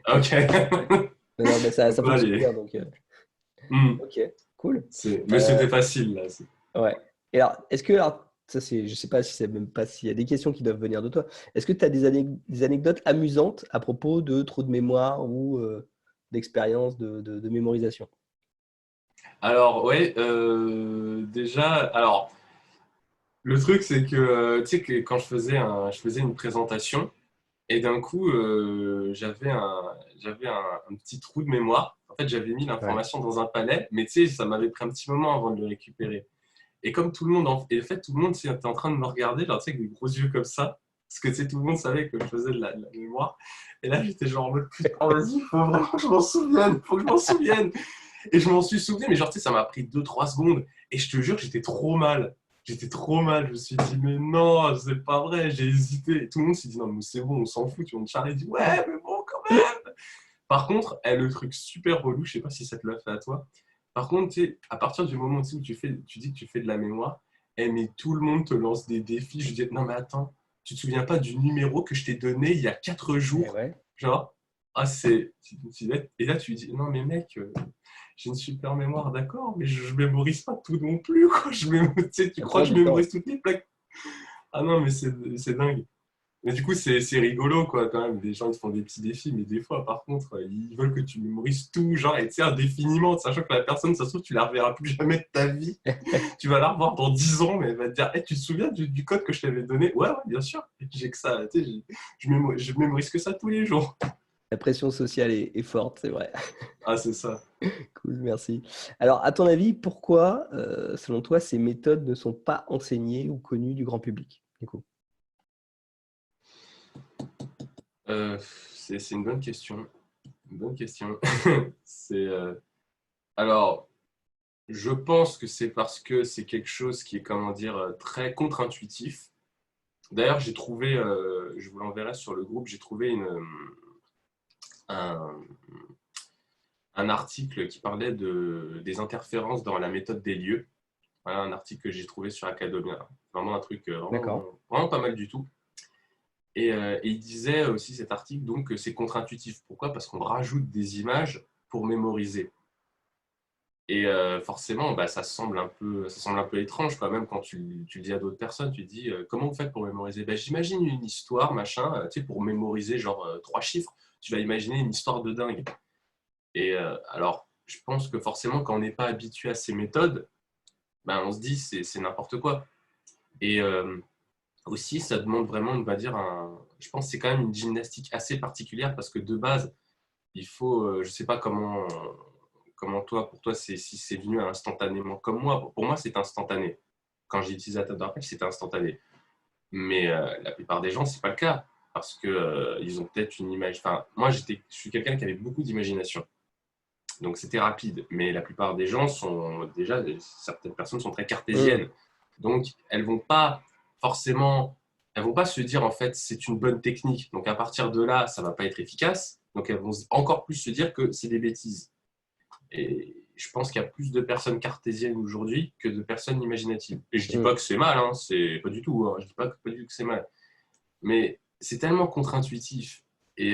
Ok. Ouais. Non, non, mais ça, Donc ça là, fonctionne bien. Donc, Hmm. ok, cool. Mais Euh, c'était facile, là. ouais. Et alors, est-ce que, alors, ça c'est, je sais pas si c'est même pas s'il y a des questions qui doivent venir de toi. Est-ce que tu as des anecdotes amusantes à propos de trop de mémoire ou d'expérience de mémorisation? Alors, ouais, déjà, alors, le truc, c'est que, tu sais, que quand je faisais une présentation, Et d'un coup, j'avais un petit trou de mémoire. En fait, j'avais mis Ouais. l'information dans un palais, mais tu sais, ça m'avait pris un petit moment avant de le récupérer. Et comme tout le monde, et en fait, tout le monde était en train de me regarder, genre, tu sais, avec des gros yeux comme ça, parce que tu sais, tout le monde savait que je faisais de la mémoire. Et là, j'étais genre en mode, putain, vas-y, faut vraiment que je m'en souvienne, faut que je m'en souvienne. Et je m'en suis souvenu, mais genre, tu sais, ça m'a pris 2-3 secondes. Et je te jure, j'étais trop mal. J'étais trop mal. Je me suis dit, mais non, c'est pas vrai. J'ai hésité. Et tout le monde s'est dit, non, mais c'est bon, on s'en fout. Tout le monde charrie dit, ouais, mais bon, quand même. Par contre, le truc super relou, je sais pas si ça te l'a fait à toi. Par contre, tu sais, à partir du moment où tu dis que tu fais de la mémoire, mais tout le monde te lance des défis. Je dis, non, mais attends, tu te souviens pas du numéro que je t'ai donné il y a 4 Eh jours? ouais. Genre, et là, tu lui dis, non, mais mec, j'ai une super mémoire, d'accord, mais je mémorise pas tout non plus, quoi. Tu sais, tu Ça crois prend que je du temps. mémorise toutes les plaques? Ah non, mais c'est dingue. Mais du coup, c'est rigolo, quoi, quand même. Les gens, ils font des petits défis, mais des fois, par contre, ils veulent que tu mémorises tout, genre, et tu sais, indéfiniment, sachant que la personne, ça se trouve, tu la reverras plus jamais de ta vie. Tu vas la revoir dans 10 ans, mais elle va te dire, hey, tu te souviens du code que je t'avais donné? Ouais, ouais, bien sûr. Et j'ai que ça, tu sais, je mémorise que ça tous les jours. La pression sociale est forte, c'est vrai. Ah, c'est ça. Cool, merci. Alors, à ton avis, pourquoi, selon toi, ces méthodes ne sont pas enseignées ou connues du grand public, du coup? C'est une bonne question. Une bonne question. c'est, alors, je pense que c'est parce que c'est quelque chose qui est, comment dire, très contre-intuitif. D'ailleurs, j'ai trouvé, je vous l'enverrai sur le groupe, j'ai trouvé un, un article qui parlait des interférences dans la méthode des lieux. Voilà, un article que j'ai trouvé sur Academia. Vraiment un truc D'accord. vraiment pas mal du tout. Et il disait aussi cet article donc que c'est contre-intuitif. Pourquoi? Parce qu'on rajoute des images pour mémoriser. Et forcément, bah, ça semble un peu étrange, quoi. Même quand tu le dis à d'autres personnes, tu te dis comment vous faites pour mémoriser? Bah, j'imagine une histoire, machin, tu sais, pour mémoriser genre 3 chiffres, tu vas imaginer une histoire de dingue. Et alors, je pense que forcément, quand on n'est pas habitué à ces méthodes, bah, on se dit c'est n'importe quoi. Et aussi, ça demande vraiment, on va dire, je pense que c'est quand même une gymnastique assez particulière parce que de base, il faut, je ne sais pas comment toi, pour toi, si c'est venu instantanément comme moi. Pour moi, c'est instantané. Quand j'ai utilisé la table de rappel, c'était instantané. Mais la plupart des gens, c'est pas le cas parce que ils ont peut-être une image. Enfin, moi, je suis quelqu'un qui avait beaucoup d'imagination, donc c'était rapide. Mais la plupart des gens sont déjà, certaines personnes sont très Mmh. cartésiennes, donc forcément, elles vont pas se dire en fait c'est une bonne technique. Donc à partir de là, ça va pas être efficace. Donc elles vont encore plus se dire que c'est des bêtises. Et je pense qu'il y a plus de personnes cartésiennes aujourd'hui que de personnes imaginatives. Et je dis Mmh. pas que c'est mal, hein, c'est pas du tout. Hein, je dis pas du tout que c'est mal. Mais c'est tellement contre-intuitif et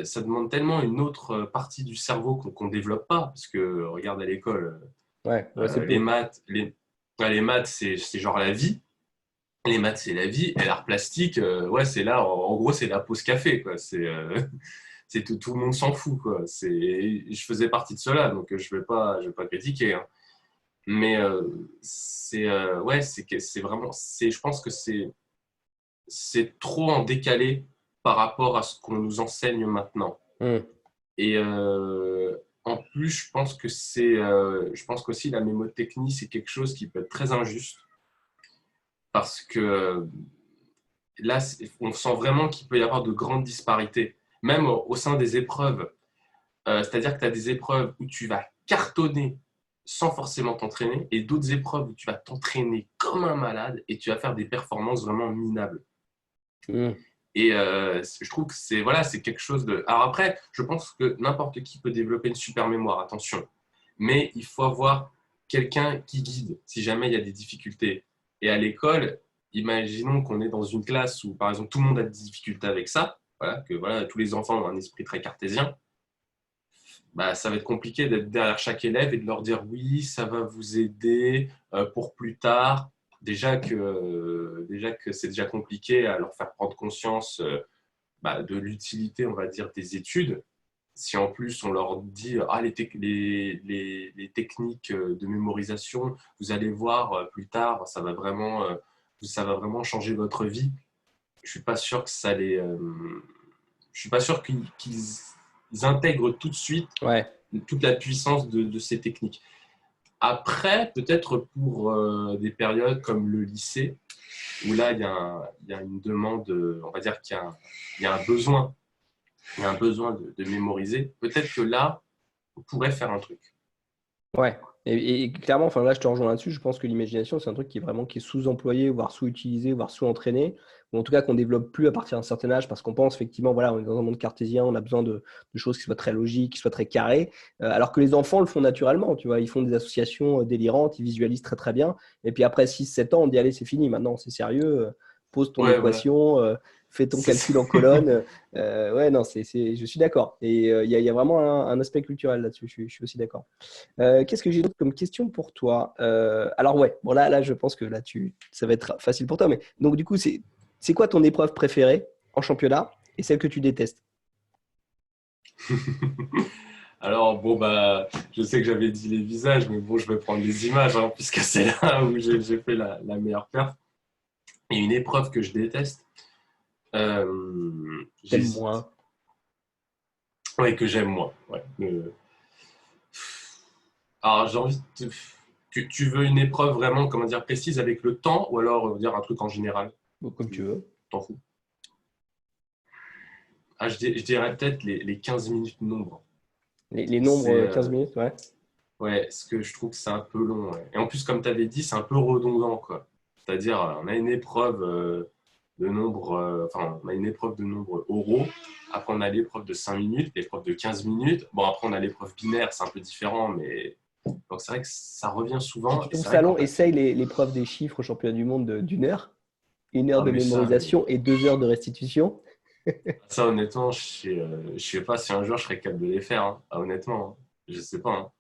ça demande tellement une autre partie du cerveau qu'on ne développe pas. Parce que regarde à l'école, Ouais, ouais, c'est les peu. maths, les maths c'est genre la vie. Les maths, c'est la vie. Et l'art plastique, ouais, c'est là, en gros, c'est la pause café, quoi. C'est tout le monde s'en fout, quoi. Je faisais partie de cela, donc je vais pas critiquer, hein. Mais ouais, c'est vraiment, je pense que c'est trop en décalé par rapport à ce qu'on nous enseigne maintenant. Mmh. Et en plus, je pense qu'aussi la mémotechnie, c'est quelque chose qui peut être très injuste parce que là, on sent vraiment qu'il peut y avoir de grandes disparités, même au sein des épreuves. C'est-à-dire que tu as des épreuves où tu vas cartonner sans forcément t'entraîner et d'autres épreuves où tu vas t'entraîner comme un malade et tu vas faire des performances vraiment minables. Mmh. Et je trouve que c'est quelque chose de. Alors après, je pense que n'importe qui peut développer une super mémoire, attention. Mais il faut avoir quelqu'un qui guide si jamais il y a des difficultés. Et à l'école, imaginons qu'on est dans une classe où, par exemple, tout le monde a des difficultés avec ça, voilà, que voilà, tous les enfants ont un esprit très cartésien. Bah, ça va être compliqué d'être derrière chaque élève et de leur dire oui, ça va vous aider pour plus tard. Déjà que c'est déjà compliqué à leur faire prendre conscience de l'utilité, on va dire, des études. Si en plus on leur dit les techniques de mémorisation, vous allez voir plus tard, ça va vraiment changer votre vie. Je suis pas sûr que je suis pas sûr qu'ils intègrent tout de suite Ouais. toute la puissance de ces techniques. Après, peut-être pour des périodes comme le lycée, où là, il y a une demande, on va dire il y a un besoin, il y a un besoin de mémoriser. Peut-être que là, on pourrait faire un truc. Ouais. Et clairement, enfin là, je te rejoins là-dessus. Je pense que l'imagination, c'est un truc qui est sous-employé, voire sous-utilisé, voire sous-entraîné, ou en tout cas qu'on développe plus à partir d'un certain âge, parce qu'on pense effectivement, voilà, on est dans un monde cartésien, on a besoin de choses qui soient très logiques, qui soient très carrées, alors que les enfants le font naturellement. Tu vois, ils font des associations délirantes, ils visualisent très très bien. Et puis après 6 7 ans, on dit allez, c'est fini. Maintenant, c'est sérieux. Pose ton Ouais, voilà. équation, fais ton C'est calcul en colonne. Ouais, non, je suis d'accord. Et il y a vraiment un aspect culturel là-dessus. Je suis aussi d'accord. Qu'est-ce que j'ai d'autre comme question pour toi? Alors ouais, bon là, je pense que là, ça va être facile pour toi. Mais donc du coup, c'est quoi ton épreuve préférée en championnat et celle que tu détestes? Alors, bon, bah, je sais que j'avais dit les visages, mais bon, je vais prendre les images, hein, puisque c'est là où j'ai fait la meilleure perf. Et une épreuve que je déteste, T'aimes j'hésite. moins? Ouais, que j'aime moi. Ouais. Alors, j'ai envie de... Tu veux une épreuve vraiment, comment dire, précise avec le temps, ou alors dire un truc en général? Bon, comme tu veux. T'en fous. Ah, je dirais peut-être les 15 minutes nombre. Les nombres C'est 15 minutes, ouais. ouais, ce que je trouve que c'est un peu long. Ouais. Et en plus, comme tu avais dit, c'est un peu redondant, quoi. C'est-à-dire, on a une épreuve de nombre, enfin, on a une épreuve de nombre oraux. Après, on a l'épreuve de 5 minutes, l'épreuve de 15 minutes. Bon, après, on a l'épreuve binaire, c'est un peu différent, mais donc c'est vrai que ça revient Si souvent. tu Et trouves c'est ça vrai qu'en long, fait, essaye l'épreuve des chiffres au championnat du monde d'une heure. 1 heure ah, de mais mémorisation et 2 heures de restitution. ça, honnêtement, je sais pas si un jour je serais capable de les faire. Hein. Ah, honnêtement, hein. Je sais pas. Hein.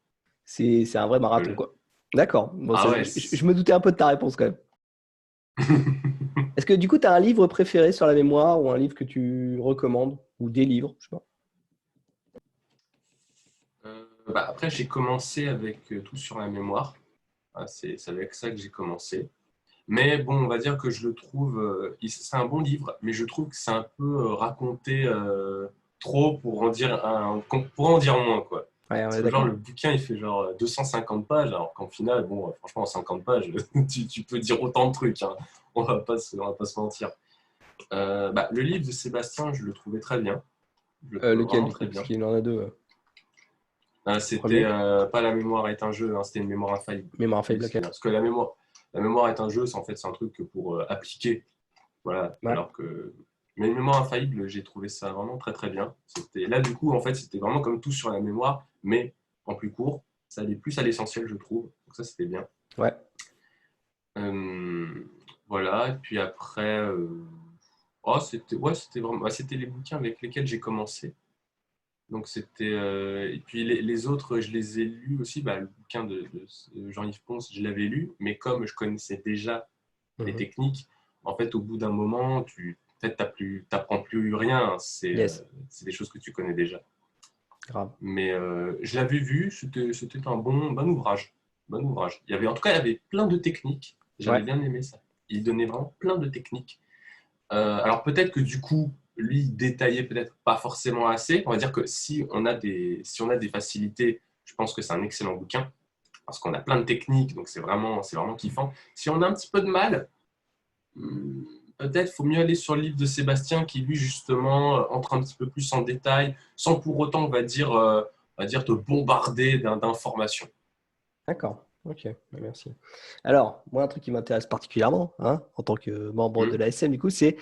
C'est un vrai marathon, quoi. D'accord. Bon, Ah ouais. je me doutais un peu de ta réponse quand même. Est-ce que du coup, tu as un livre préféré sur la mémoire ou un livre que tu recommandes ou des livres, je sais pas. Bah, après, j'ai commencé avec tout sur la mémoire. Ah, c'est avec ça que j'ai commencé. Mais bon, on va dire que je le trouve, c'est un bon livre, mais je trouve que c'est un peu raconté trop pour en dire moins, quoi. Ouais, on Parce est que genre, d'accord. le bouquin, il fait genre 250 pages, alors qu'en final, bon, franchement, en 50 pages, tu peux dire autant de trucs, hein. On va pas se mentir. Bah, le livre de Sébastien, je le trouvais très bien. Je le trouvais Lequel vraiment du coup? très Parce bien. qu'il en a deux. Le C'était premier, pas La mémoire est un jeu, hein, c'était Une mémoire infaillible. Mémoire Oui, faible, c'était ok. bien. Parce que la mémoire est un jeu, c'est en fait c'est un truc que pour appliquer. Voilà. Ouais. Alors que mais Une mémoire infaillible, j'ai trouvé ça vraiment très très bien. C'était là du coup en fait c'était vraiment comme tout sur la mémoire, mais en plus court. Ça allait plus à l'essentiel, je trouve. Donc ça c'était bien. Ouais. Euh, voilà. Et puis après, oh c'était ouais c'était vraiment bah, c'était les bouquins avec lesquels j'ai commencé. Donc c'était et puis les autres, je les ai lus aussi. Bah, le bouquin de Jean-Yves Pons, je l'avais lu, mais comme je connaissais déjà les Mhm. techniques, en fait, au bout d'un moment, t'apprends plus rien. Yes, C'est des choses que tu connais déjà. grave. Mais je l'avais vu, c'était un bon ouvrage. Bon ouvrage. En tout cas, il y avait plein de techniques. J'avais Ouais. bien aimé ça. Il donnait vraiment plein de techniques. Alors peut-être que du coup, lui, il détaillait peut-être pas forcément assez. On va dire que si on a des facilités, je pense que c'est un excellent bouquin parce qu'on a plein de techniques, donc c'est vraiment kiffant. Si on a un petit peu de mal, hmm, peut-être faut mieux aller sur le livre de Sébastien qui lui justement entre un petit peu plus en détail, sans pour autant, on va dire te bombarder d'informations. D'accord. Ok, bah, merci. Alors, moi, un truc qui m'intéresse particulièrement, hein, en tant que membre de Hmm. la l'ASM, du coup, c'est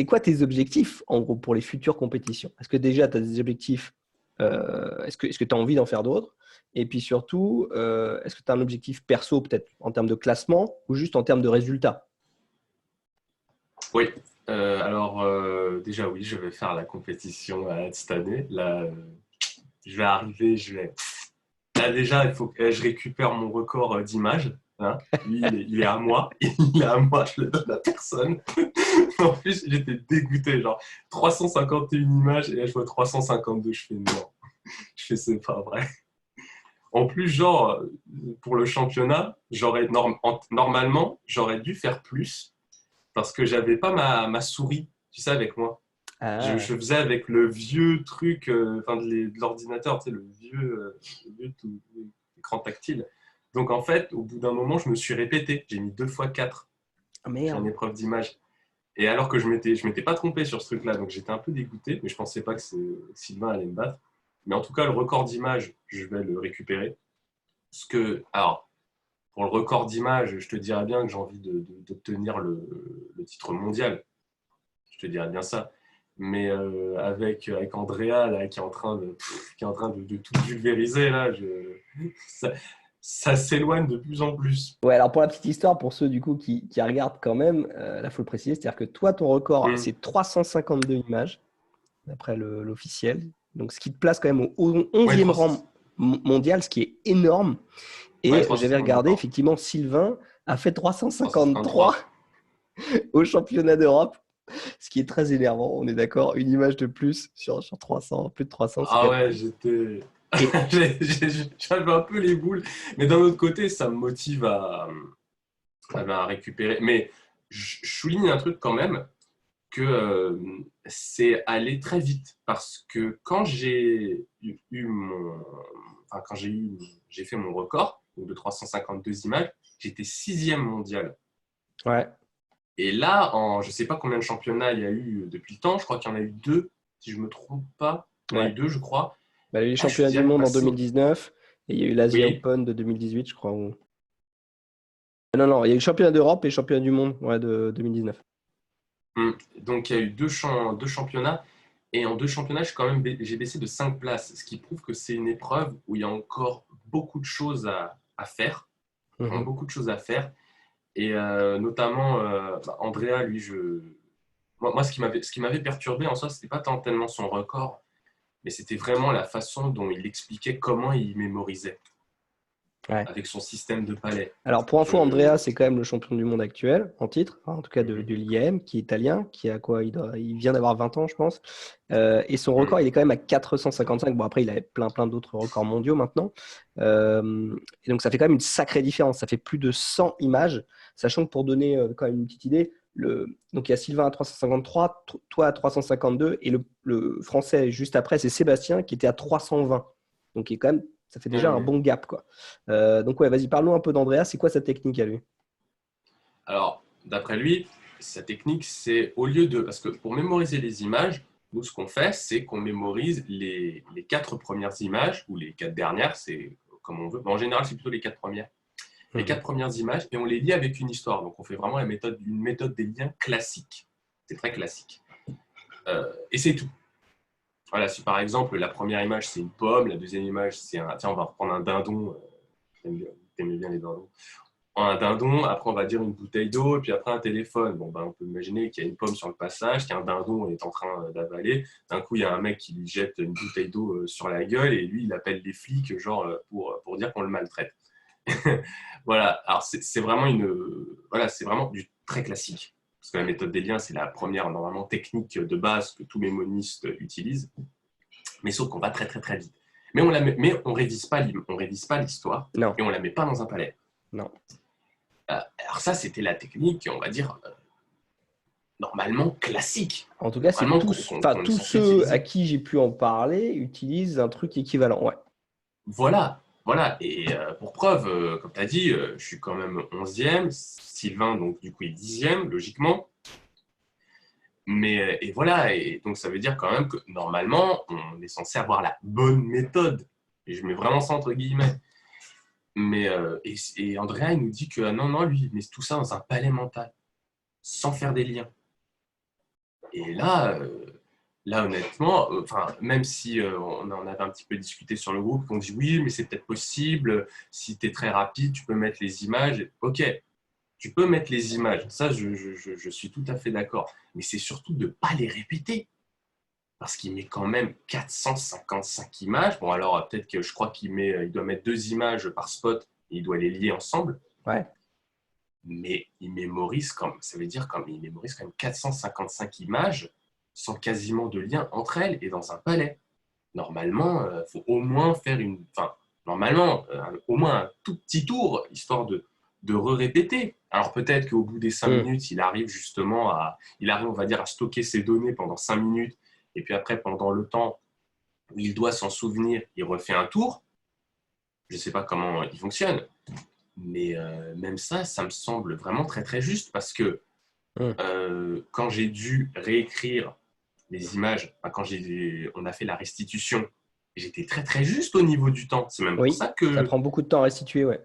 quoi tes objectifs, en gros, pour les futures compétitions? Est-ce que déjà, tu as des objectifs? Est-ce que tu as envie d'en faire d'autres? Et puis surtout, est-ce que tu as un objectif perso, peut-être en termes de classement ou juste en termes de résultats? Oui. Alors déjà oui, je vais faire la compétition cette année. Là, je vais arriver, Là, déjà, il faut que je récupère mon record d'images. Hein. Lui, il est à moi. Il est à moi, je le donne à personne. En plus, j'étais dégoûté. Genre, 351 images et là, je vois 352. Je fais non. Je fais, c'est pas vrai. En plus, genre, pour le championnat, normalement, j'aurais dû faire plus parce que j'avais pas ma souris, tu sais, avec moi. Je faisais avec le vieux truc de l'ordinateur, tu sais, le vieux écran tactile. Donc en fait, au bout d'un moment, je me suis répété. J'ai mis 2 fois 4 Ah sur une merde. épreuve d'image. Et alors que je m'étais pas trompé sur ce truc-là, donc j'étais un peu dégoûté, mais je pensais pas que Sylvain allait me battre. Mais en tout cas, le record d'image, je vais le récupérer. Alors, pour le record d'image, je te dirais bien que j'ai envie d'obtenir le titre mondial. Je te dirais bien ça. Mais avec Andrea là, qui est en train de tout pulvériser, là, ça s'éloigne de plus en plus. Ouais, alors pour la petite histoire, pour ceux du coup qui regardent quand même, là, il faut le préciser, c'est-à-dire que toi, ton record, Mmh. c'est 352 images, d'après l'officiel. Donc, ce qui te place quand même au Ouais, 11e 3, rang mondial, ce qui est énorme. ouais, Et j'avais 350, regardé, d'accord. effectivement, Sylvain a fait 353 353. au championnat d'Europe, ce qui est très énervant, on est d'accord. Une image de plus sur 300, plus de 300, c'est quand Ah même ouais, fou. j'étais. Et J'avais un peu les boules. Mais d'un autre côté, ça me motive à récupérer. Mais je souligne un truc quand même, que c'est allé très vite. Parce que quand j'ai fait mon record donc de 352 images, j'étais 6e mondial. ouais, Et là, je ne sais pas combien de championnats il y a eu depuis le temps, je crois qu'il y en a eu 2, si je ne me trompe pas. Il y en a eu ouais. 2, je crois. Bah, il y a eu les Là, je suis championnats du direct monde en passé au. 2019 et il y a eu l'Asia Oui, Open de 2018, je crois. Non, non, il y a eu le championnat d'Europe et le championnat du monde ouais, de 2019. donc il y a eu deux championnats. Et en 2 championnats, j'ai baissé de 5 places, ce qui prouve que c'est une épreuve où il y a encore beaucoup de choses à faire. Vraiment Mhm. beaucoup de choses à faire. Et notamment, Andrea, lui, moi ce qui m'avait perturbé en soi, ce n'était pas tant tellement son record, mais c'était vraiment la façon dont il expliquait comment il mémorisait Ouais. avec son système de palais. Alors, pour info, Je... Andrea, c'est quand même le champion du monde actuel, en titre, enfin, en tout cas Mhm. de l'IAM, qui est italien, qui a quoi il vient d'avoir 20 ans, je pense. Et son Mhm. record, il est quand même à 455. Bon, après, il a plein d'autres records mondiaux maintenant. Et donc, ça fait quand même une sacrée différence. Ça fait plus de 100 images, sachant que pour donner quand même une petite idée, donc il y a Sylvain à 353, toi à 352, et le français juste après, c'est Sébastien qui était à 320. Donc, il est quand même, ça fait déjà un Mhm. bon gap, quoi. Donc ouais, vas-y, parle-nous un peu d'Andrea. C'est quoi sa technique à lui? Alors, d'après lui, sa technique, c'est au lieu de... Parce que pour mémoriser les images, nous, ce qu'on fait, c'est qu'on mémorise les 4 premières images, ou les 4 dernières, c'est comme on veut. Mais en général, c'est plutôt les 4 premières. Les Mhm. 4 premières images, et on les lie avec une histoire. Donc, on fait vraiment une méthode des liens classique. C'est très classique. Et c'est tout. Voilà, si par exemple, la première image, c'est une pomme, la deuxième image, c'est un... Tiens, on va reprendre un dindon. T'aimes bien les dindons. Un dindon, après on va dire une bouteille d'eau, et puis après un téléphone. Bon, ben, on peut imaginer qu'il y a une pomme sur le passage, qu'un dindon est en train d'avaler. D'un coup, il y a un mec qui lui jette une bouteille d'eau sur la gueule, et lui, il appelle les flics, genre, pour dire qu'on le maltraite. Voilà, alors c'est vraiment voilà, c'est vraiment du très classique. Parce que la méthode des liens, c'est la première, normalement, technique de base que tous les monistes utilisent. Mais sauf qu'on va très, très, très vite. Mais on révise pas l'histoire, Non, et on la met pas dans un palais. non. Alors ça, c'était la technique, on va dire, normalement classique. En tout cas, c'est Normalement tous, qu'on enfin qu'on est tous censé ceux à utiliser. qui j'ai pu en parler utilisent un truc équivalent. Ouais. Voilà, voilà. Et pour preuve, comme tu as dit, je suis quand même 11e, Sylvain, donc du coup, est 10e, logiquement. Mais, et voilà, et donc ça veut dire quand même que normalement, on est censé avoir la bonne méthode. Et je mets vraiment ça entre guillemets. Mais, et Andrea, il nous dit que non, non, lui, il met tout ça dans un palais mental, sans faire des liens. Et là honnêtement, même si on en avait un petit peu discuté sur le groupe, on dit oui, mais c'est peut-être possible, si tu es très rapide, tu peux mettre les images. Ok, tu peux mettre les images, ça je suis tout à fait d'accord. Mais c'est surtout de ne pas les répéter, parce qu'il met quand même 455 images. Bon alors peut-être que je crois il doit mettre 2 images par spot, et il doit les lier ensemble. Ouais. Mais ça veut dire il mémorise quand même 455 images sans quasiment de lien entre elles et dans un palais. Normalement, il faut au moins normalement, au moins un tout petit tour, histoire de re-répéter. Alors peut-être qu'au bout des 5 minutes, il arrive, on va dire, à stocker ses données pendant 5 minutes. Et puis après, pendant le temps où il doit s'en souvenir, il refait un tour. Je ne sais pas comment il fonctionne. Mais même ça, ça me semble vraiment très, très juste parce que quand j'ai dû réécrire les images, quand on a fait la restitution, j'étais très, très juste au niveau du temps. C'est même pour Oui, ça ça que prend beaucoup de temps à restituer, ouais.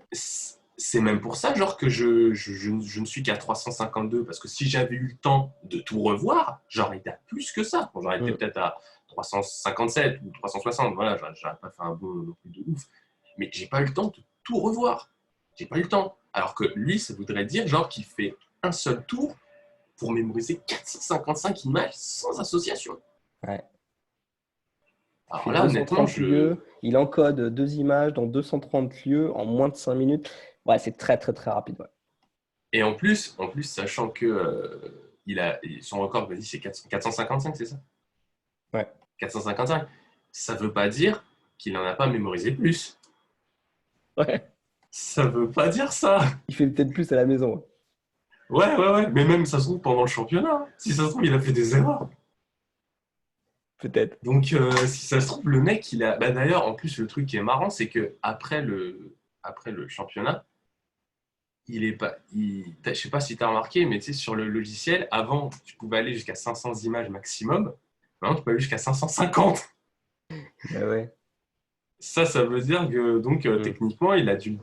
c'est même pour ça, genre, que je ne suis qu'à 352, parce que si j'avais eu le temps de tout revoir, j'aurais été à plus que ça. Bon, j'aurais été peut-être à 357 ou 360, voilà, j'aurais pas fait un bond non plus de ouf. Mais j'ai pas eu le temps de tout revoir. J'ai pas eu le temps. Alors que lui, ça voudrait dire, genre, qu'il fait un seul tour pour mémoriser 455 images sans association. Ouais. Il Alors fait là, honnêtement, 230 lieux, il encode 2 images dans 230 lieux en moins de 5 minutes. Ouais, c'est très, très, très rapide. Ouais. Et en plus sachant que son record, vas-y, c'est 455, c'est ça? Ouais. 455. Ça ne veut pas dire qu'il n'en a pas mémorisé plus. Ouais. Ça ne veut pas dire ça. Il fait peut-être plus à la maison. Ouais, ouais, ouais. Mais même, ça se trouve, pendant le championnat, hein. Si ça se trouve, il a fait des erreurs. Peut-être. Donc, si ça se trouve, le mec, il a. Bah, d'ailleurs, en plus, le truc qui est marrant, c'est que après le championnat, il est pas. Je sais pas si tu as remarqué, mais tu sais, sur le logiciel, avant, tu pouvais aller jusqu'à 500 images maximum. Maintenant, tu peux aller jusqu'à 550. Bah ouais. Ça veut dire que donc Mm. techniquement, il a dû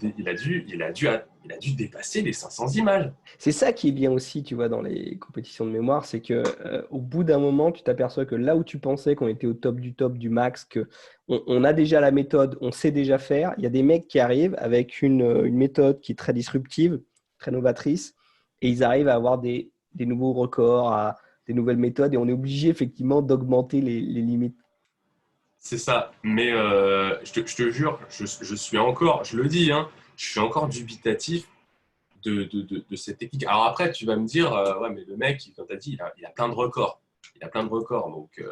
dépasser les 500 images. C'est ça qui est bien aussi, tu vois, dans les compétitions de mémoire, c'est que au bout d'un moment, tu t'aperçois que là où tu pensais qu'on était au top du max, que on a déjà la méthode, on sait déjà faire, il y a des mecs qui arrivent avec une méthode qui est très disruptive, très novatrice, et ils arrivent à avoir des nouveaux records, des nouvelles méthodes, et on est obligé effectivement d'augmenter les limites. C'est ça. Mais je te jure, je suis encore, je le dis, hein, je suis encore dubitatif de cette technique. Alors après, tu vas me dire, ouais, mais le mec, comme tu as dit, il a plein de records. Il a plein de records. Donc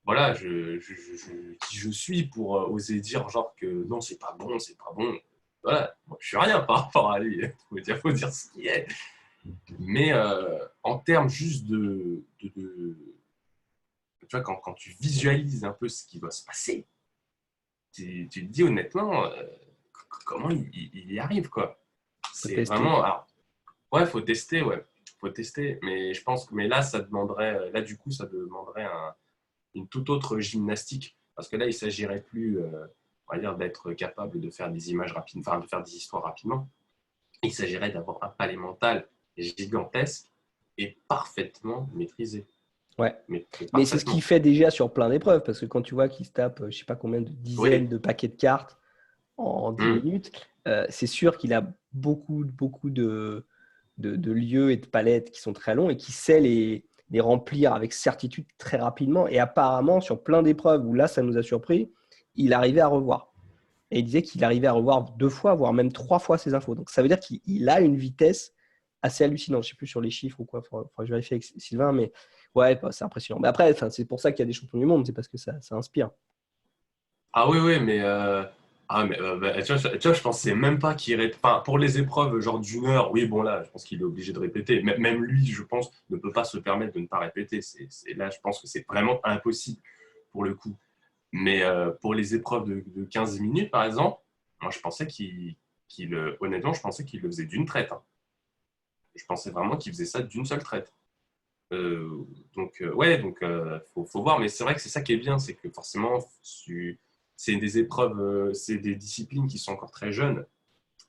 voilà, qui je suis pour oser dire genre que non, c'est pas bon, c'est pas bon. Voilà, moi, je suis rien par rapport à lui. Faut dire ce qui est. Mais en termes juste tu vois, quand tu visualises un peu ce qui va se passer, tu te dis honnêtement, comment il y arrive, quoi. Faut C'est tester. vraiment. Alors, ouais, faut tester, ouais. Faut tester. Mais je pense que mais là, ça demanderait, là, du coup, ça demanderait une toute autre gymnastique. Parce que là, il s'agirait plus, on va dire, d'être capable de faire des images rapides, enfin, de faire des histoires rapidement. Il s'agirait d'avoir un palais mental gigantesque et parfaitement maîtrisé. Ouais. Mais Mais c'est ce qu'il parfaitement. fait déjà sur plein d'épreuves, parce que quand tu vois qu'il se tape, je sais pas combien de dizaines Oui. de paquets de cartes en 10 Mmh. minutes, c'est sûr qu'il a beaucoup de lieux et de palettes qui sont très longs et qui sait les remplir avec certitude très rapidement. Et apparemment, sur plein d'épreuves où là, ça nous a surpris, il arrivait à revoir. Et il disait qu'il arrivait à revoir 2 fois, voire même 3 fois ses infos. Donc ça veut dire qu'il a une vitesse assez hallucinante. Je ne sais plus sur les chiffres ou quoi, il faudra que je vérifie avec Sylvain, mais ouais, bah, c'est impressionnant. Mais après, c'est pour ça qu'il y a des champions du monde, c'est parce que ça inspire. Ah oui, oui, mais, bah, tu vois, je pensais même pas qu'il irait. Enfin, pour les épreuves genre d'1 heure, oui, bon, là, je pense qu'il est obligé de répéter. Même lui, je pense, ne peut pas se permettre de ne pas répéter. Là, je pense que c'est vraiment impossible pour le coup. Mais pour les épreuves de 15 minutes, par exemple, moi, je pensais honnêtement, je pensais qu'il le faisait d'une traite, hein. Je pensais vraiment qu'il faisait ça d'une seule traite. Donc, ouais, donc faut voir. Mais c'est vrai que c'est ça qui est bien, c'est que forcément, c'est des épreuves, c'est des disciplines qui sont encore très jeunes.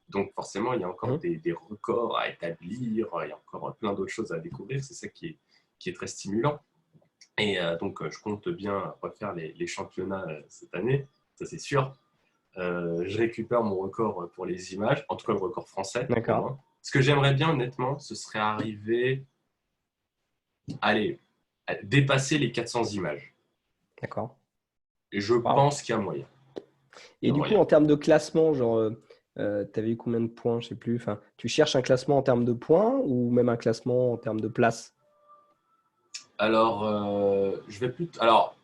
Donc, forcément, il y a encore Mhm. des records à établir, il y a encore plein d'autres choses à découvrir. C'est ça qui est très stimulant. Et donc, je compte bien refaire les championnats cette année, ça c'est sûr. Je récupère mon record pour les images, en tout cas le record français au D'accord. moins. Ce que j'aimerais bien, honnêtement, ce serait arriver, allez, à dépasser les 400 images. D'accord. Et je Wow. pense qu'il y a moyen. Il Et y a du coup, moyen. en termes de classement, genre, tu avais eu combien de points? Je sais plus. Enfin, tu cherches un classement en termes de points ou même un classement en termes de place? Alors, je vais plus. Alors,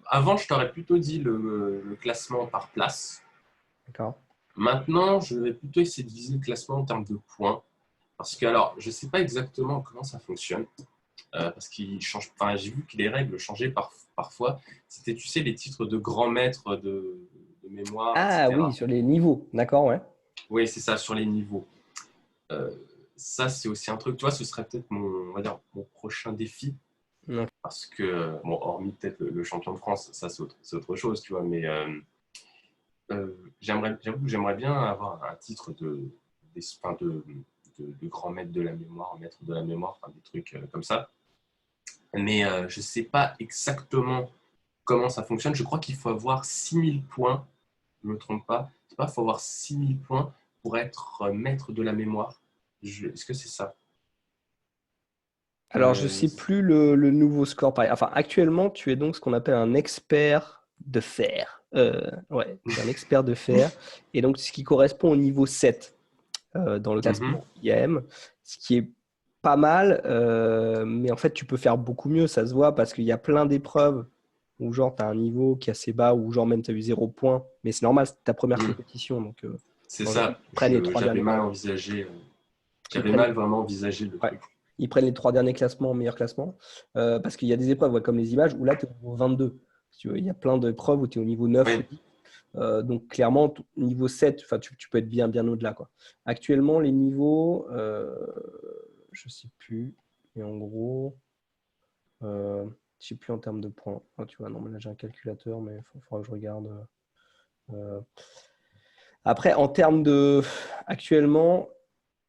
avant, je t'aurais plutôt dit le classement par place. D'accord. Maintenant, je vais plutôt essayer de viser le classement en termes de points. Parce que, alors, je ne sais pas exactement comment ça fonctionne. Parce qu'il change. Enfin, j'ai vu que les règles changeaient parfois. C'était, tu sais, les titres de grands maîtres de mémoire, Ah oui, etc. sur les niveaux, d'accord, ouais. Oui, c'est ça, sur les niveaux. Euh, Ça, c'est aussi un truc, tu vois, ce serait peut-être on va dire, mon prochain défi. Ok. Parce que, bon, hormis peut-être le champion de France, ça, c'est autre chose, tu vois. Mais j'avoue que j'aimerais bien avoir un titre enfin, de grand maître de la mémoire, maître de la mémoire, enfin, des trucs comme ça. Mais je ne sais pas exactement comment ça fonctionne. Je crois qu'il faut avoir 6 000 points, je ne me trompe pas. C'est pas, il faut avoir 6 000 points pour être maître de la mémoire. Est-ce que c'est ça? Alors, je sais plus le nouveau score. Pareil. Enfin, actuellement, tu es donc ce qu'on appelle un expert de fer. Ouais, tu es un expert de fer. Et donc, ce qui correspond au niveau 7 dans le Mhm. classement IAM, ce qui est pas mal. Mais en fait, tu peux faire beaucoup mieux, ça se voit, parce qu'il y a plein d'épreuves où, genre, tu as un niveau qui est assez bas, ou genre, même tu as eu 0 point. Mais c'est normal, c'est ta première Mhm. compétition. Donc, C'est en général, ça. ils prennent les trois J'avais derniers. mal envisagé. Ils J'avais prennent mal vraiment envisagé le Ouais. truc. Ils prennent les trois derniers classements, meilleurs classements, parce qu'il y a des épreuves ouais, comme les images où là, tu es au niveau 22. Si tu veux. Il y a plein d'épreuves où tu es au niveau 9 ou Oui, 10. Donc, clairement, niveau 7, tu peux être bien, bien au-delà, quoi. Actuellement, les niveaux, je ne sais plus, mais en gros, je ne sais plus en termes de points. Ah, tu vois, non, mais là, j'ai un calculateur, mais il faudra que je regarde. Euh. Après, en termes de. Actuellement,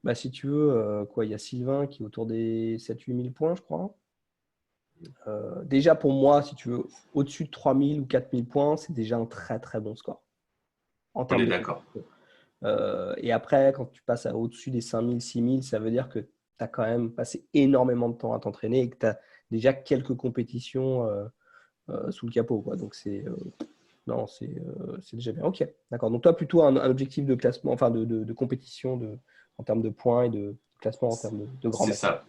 bah, si tu veux, quoi, il y a Sylvain qui est autour des 7 000 8 000 points, je crois. Déjà pour moi, si tu veux, au-dessus de 3 000 ou 4 000 points, c'est déjà un très très bon score en on termes est de d'accord. compétition. Et après, quand tu passes à au-dessus des 5 000, 6 000, ça veut dire que tu as quand même passé énormément de temps à t'entraîner et que tu as déjà quelques compétitions sous le capot, quoi. Donc non, c'est déjà bien. Ok, d'accord. Donc toi, plutôt un objectif de classement, enfin de compétition en termes de points et de classement en termes de grand C'est maître. ça.